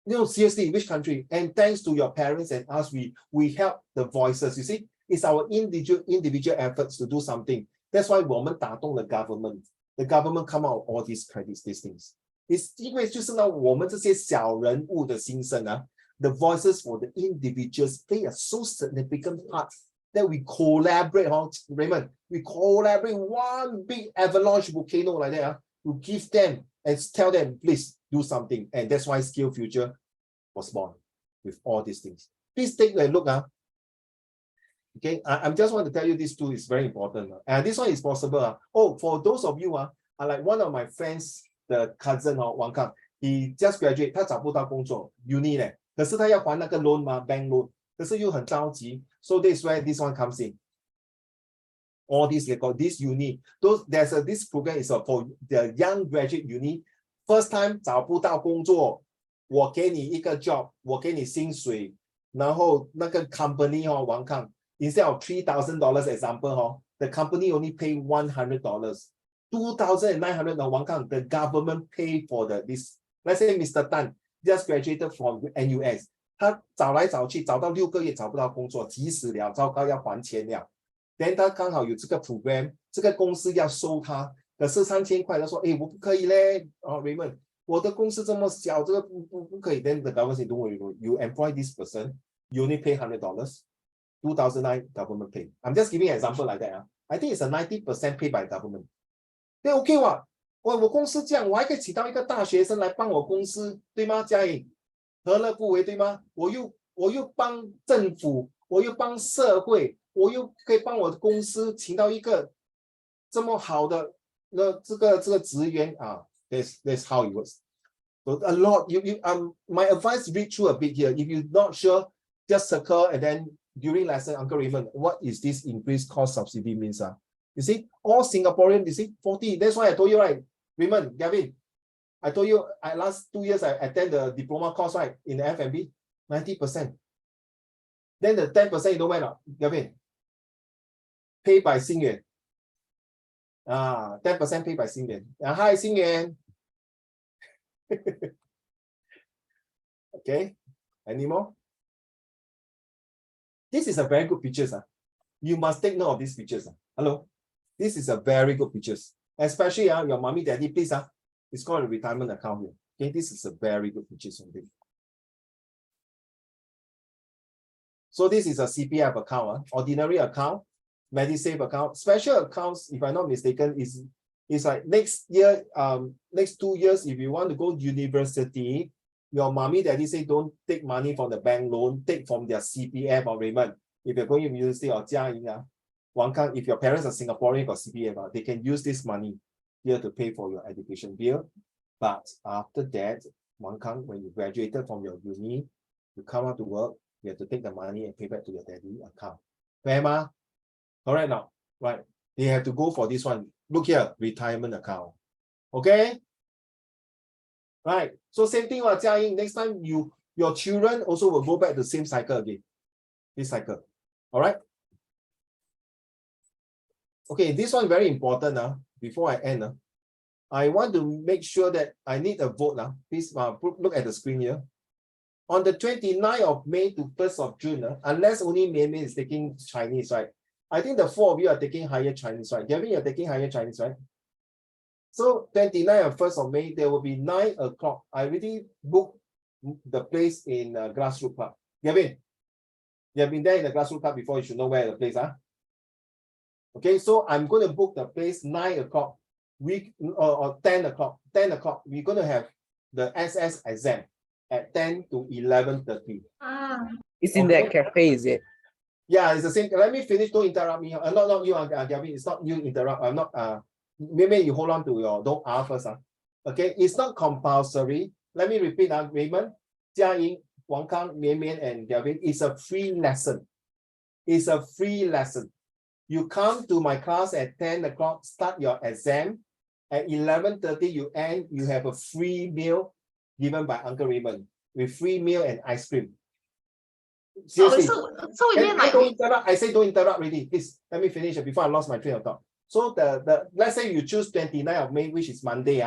No, seriously, which country? And thanks to your parents and us, we help the voices. You see, it's our individual efforts to do something. That's why 我们打动 the government. The government come out all these credits, these things. It's 因为就是呢，我们这些小人物的心声the voices for the individuals play a so significant part that we collaborate, Raymond. We collaborate one big avalanche volcano like that to give them and tell them, please do something. And that's why Skill Future was born with all these things. Please take a look. Okay, I just want to tell you this too is very important. And this one is possible. Oh, for those of you like one of my friends, the cousin Wang Kang, he just graduated, 他找不到工作 uni 嘞，可是他要还那个 loan 嘛 bank loan，可是又很着急 so this is where this one comes in. All this they got this uni, this program is for the young graduate uni first time 找不到工作，我给你一个 job， 我给你薪水，然后那个 company 哦，王康 instead of $3,000 example 哦 the company only pay $100, 2,900 no, Wang Kang, the government pay for this. Let's say Mr. Tan just graduated from NUS, 他找来找去找到6个月找不到工作，急死了，糟糕要还钱了。then 他刚好有这个 program， 这个公司要收他，可是3000块，他说，哎，我不可以嘞，Raymond， 我的公司这么小，这个不可以。then the government say, don't worry, you employ this person, you only pay $100, 2,900 government pay. I'm just giving an example like that. I think it's a 90% paid by government. Then okay 哇，我公司这样，我还可以请到一个大学生来帮我公司，对吗？嘉颖，何乐不为，对吗？我又帮政府，我又帮社会，我又可以帮我的公司请到一个这么好的这个职员啊。That's how it works. So a lot. My advice, read through a bit here. If you're not sure, just circle and then during lesson, Uncle Raymond, what is this increased cost subsidy means? You see, all Singaporean, you see, 40. That's why I told you, right, Raymond, Gavin, I told you, last 2 years, I attend the diploma course, right, in the F&B, 90%. Then the 10%, you know why not, Gavin? Paid by Xingyuan. 10% paid by Xingyuan. Hi, Xingyuan. Okay, any more? This is a very good pictures. You must take note of these pictures. Hello, this is a very good pictures. Especially your mommy, daddy, please. It's called a retirement account here. Okay, this is a very good pictures. So this is a CPF account, ordinary account, Medisave account, special accounts. If I'm not mistaken, is like next year, next 2 years. If you want to go to university, your mommy, daddy say don't take money from the bank loan, take from their CPF or Raymond. If you're going to university or Jia Ying, Wang Kang, if your parents are Singaporean or CPF, they can use this money here to pay for your education bill. But after that, Wang Kang, when you graduated from your uni, you come out to work, you have to take the money and pay back to your daddy account. Fair ma? Correct now? Right. They have to go for this one. Look here, retirement account. Okay? Right. So same thing, Jia Ying, next time your children also will go back the same cycle again. This cycle. All right. Okay, this one very important before I end. I want to make sure that I need a vote. Please look at the screen here. On the 29th of May to 1st of June, unless only Mei is taking Chinese, right? I think the 4 of you are taking higher Chinese, right? Gavin, you're taking higher Chinese, right? So 29th and 1st of May, there will be 9 o'clock. I already booked the place in Grassroots Club. Gavin, you have been there in the Grassroots Club before, you should know where the place are. Okay, so I'm going to book the place 9 o'clock, or 10 o'clock. 10 o'clock, we're going to have the SS exam at 10 to 11:30. It's in that cafe, is it? Yeah, it's the same. Let me finish. Don't interrupt me. Not you, Gavin. It's not you interrupt. I'm not. Maybe you hold on to your don't ask first. Okay, it's not compulsory. Let me repeat. Raymond, Jia Ying, Wang Kang, Mian Mian, and Gavin. It's a free lesson. It's a free lesson. You come to my class at 10 o'clock. Start your exam. At 11:30, you end. You have a free meal given by Uncle Raymond with free meal and ice cream. Seriously. So we mean like don't interrupt. I say don't interrupt already. Please let me finish it before I lost my train of thought. So the let's say you choose 29th of May, which is Monday.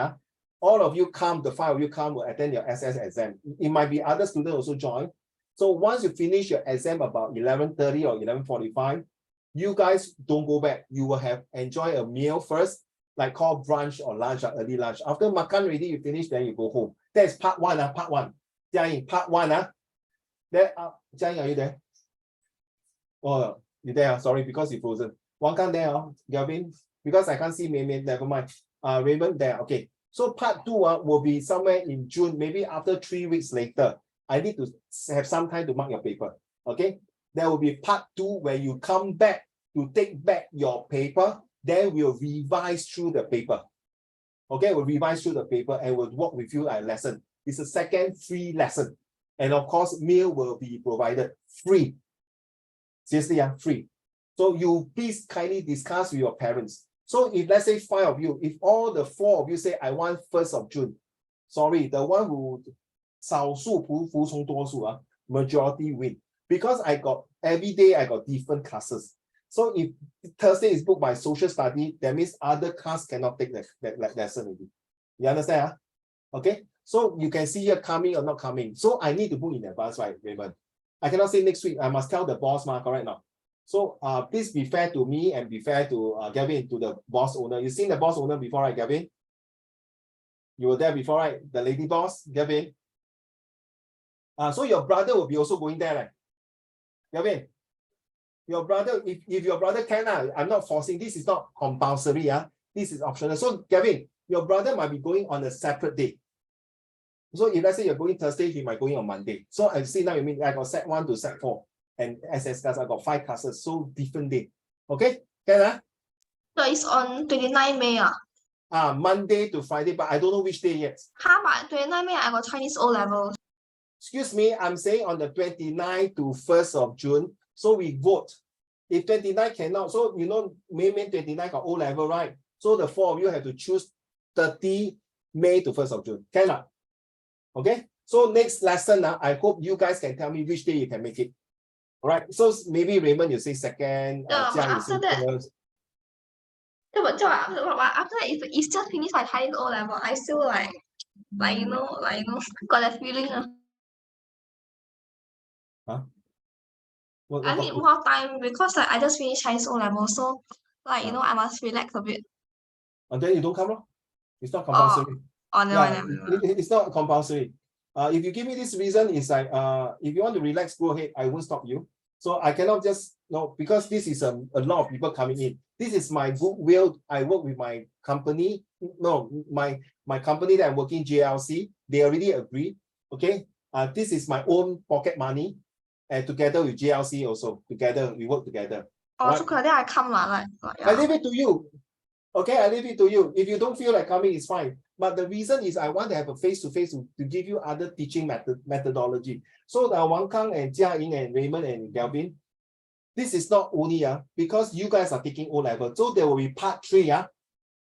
All of you come, the 5 of you come will attend your SS exam. It might be other students also join. So once you finish your exam about 11:30 or 11:45, you guys don't go back. You will have enjoy a meal first, like called brunch or lunch or early lunch. After makan ready, you finish, then you go home. That's part 1. Part 1. Jia Ying, part 1. There, Jia Ying, are you there? Oh, you there? Sorry, because you frozen. Wang Kang there, Gavin, because I can't see Mei, never mind. Raymond there. Okay. So part 2 will be somewhere in June, maybe after 3 weeks later. I need to have some time to mark your paper. Okay. There will be part 2 where you come back to take back your paper. Then we'll revise through the paper. Okay, we'll revise through the paper and we'll walk with you at lesson. It's a second free lesson. And of course, meal will be provided free. Seriously, free. So you please kindly discuss with your parents. So if let's say 5 of you, if all the 4 of you say, I want 1st of June, sorry, the one who 少数服从多数 majority win. Because I got every day I got different classes. So if Thursday is booked by social study, that means other class cannot take that lesson already. You understand? Okay, so you can see here coming or not coming. So I need to book in advance, right, Raymond? I cannot say next week. I must tell the boss, correct now. So please be fair to me and be fair to Gavin, to the boss owner. You seen the boss owner before, right, Gavin? You were there before, right? The lady boss, Gavin. So your brother will be also going there, right? Gavin, your brother, if your brother can, I'm not forcing. This is not compulsory. This is optional. So Gavin, your brother might be going on a separate day. So if let's say you're going Thursday, he might going on Monday. So I see now you mean I got Sec 1 to Sec 4 and SS class, I got 5 classes, so different day. Okay, can So it's on 29 May. Monday to Friday, but I don't know which day yet. How about 29 May? I got Chinese O level. Excuse me, I'm saying on the 29th to 1st of June. So we vote. If 29 cannot, so you know, May 29 got O level, right? So the 4 of you have to choose 30 May to 1st of June. Can not? Okay. So next lesson, I hope you guys can tell me which day you can make it. All right. So maybe Raymond, you say second. After that, first. After that, it's just finished my Chinese O level. I still like you know, got that feeling. I need more time because I just finished Chinese O level, so you know, I must relax a bit. And then you don't come, it's not compulsory. It's not compulsory. If you give me this reason, it's like if you want to relax, go ahead. I won't stop you. So I cannot just because this is a lot of people coming in. This is my goodwill. I work with my company. No, my company that I'm working, JLC. They already agreed. Okay. This is my own pocket money, and together with JLC also. Together we work together. Oh, right? So then I come I leave it to you. Okay, I leave it to you. If you don't feel like coming, it's fine. But the reason is I want to have a face-to-face to give you other teaching methodology. So Wang Kang and Jia Ying and Raymond and Galvin, this is not only because you guys are taking O level. So there will be part 3,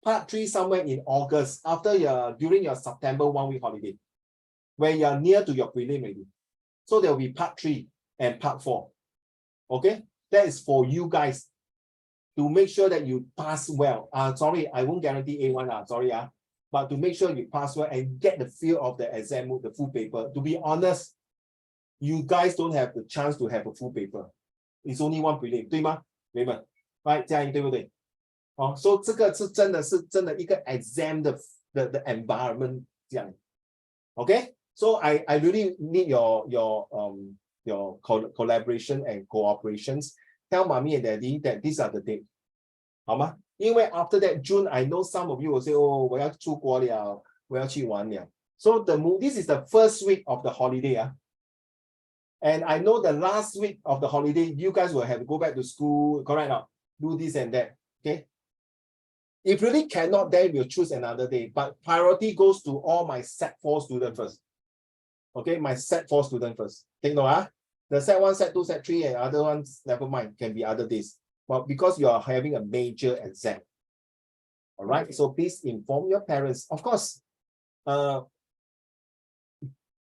part 3 somewhere in August after during your September 1 week holiday, where you are near to your prelim already. So there will be part 3 and part 4. Okay, that is for you guys to make sure that you pass well. Sorry, I won't guarantee A1. Sorry, but to make sure you pass well and get the feel of the exam, the full paper. To be honest, you guys don't have the chance to have a full paper. It's only one prelim, 对吗 Raymond? Right, 嘉颖对不对？so 这个是真的一个 exam 的 environment 这样。Okay, so I really need your collaboration and cooperations. Tell mommy and daddy that these are the dates. 好吗？因为 after that June, I know some of you will say, oh, 我要出国了，我要去玩了。So this is the first week of the holiday. And I know the last week of the holiday, you guys will have to go back to school, correct now? Do this and that. Okay. If really cannot, then we'll choose another day. But priority goes to all my Sec 4 students first. Okay, my Sec 4 students first. Take note, the Sec 1, Sec 2, Sec 3, and other ones, never mind, can be other days. Well, because you are having a major exam. All right, so please inform your parents. Of course,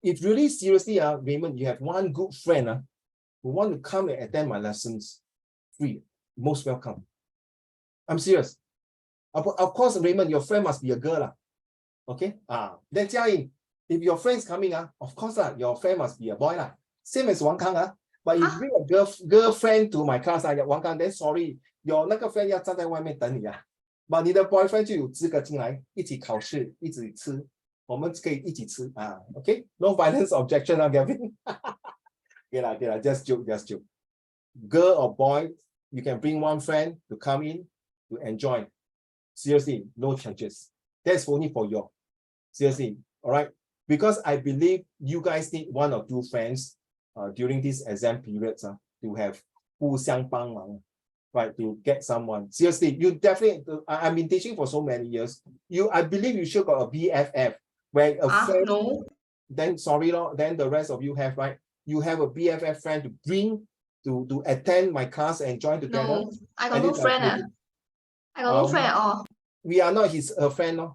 if really seriously, Raymond, you have one good friend who want to come and attend my lessons free, most welcome. I'm serious. Of course, Raymond, your friend must be a girl. Okay? Then Jia Ying, if your friend's coming, of course, your friend must be a boy. Same as Wang Kang. But if you bring a girlfriend to my class, Wang Kang, then sorry, your 那个 friend 要站在外面等你。But 你的 boyfriend 就有资格进来，一起考试，一起吃，我们可以一起吃Okay? No violence objection, Gavin. Okay, just joke. Girl or boy, you can bring one friend to come in to enjoy. Seriously, no charges. That's only for you. Seriously, all right? Because I believe you guys need 1 or 2 friends during these exam periods to have 互相帮忙, right? To get someone. Seriously, you definitely, I've been teaching for so many years. I believe you should got a BFF, where a friend, no. Then sorry, then the rest of you have, right? You have a BFF friend to bring to attend my class and join together. No, I got no friend. I got no friend at all. We are not her friend,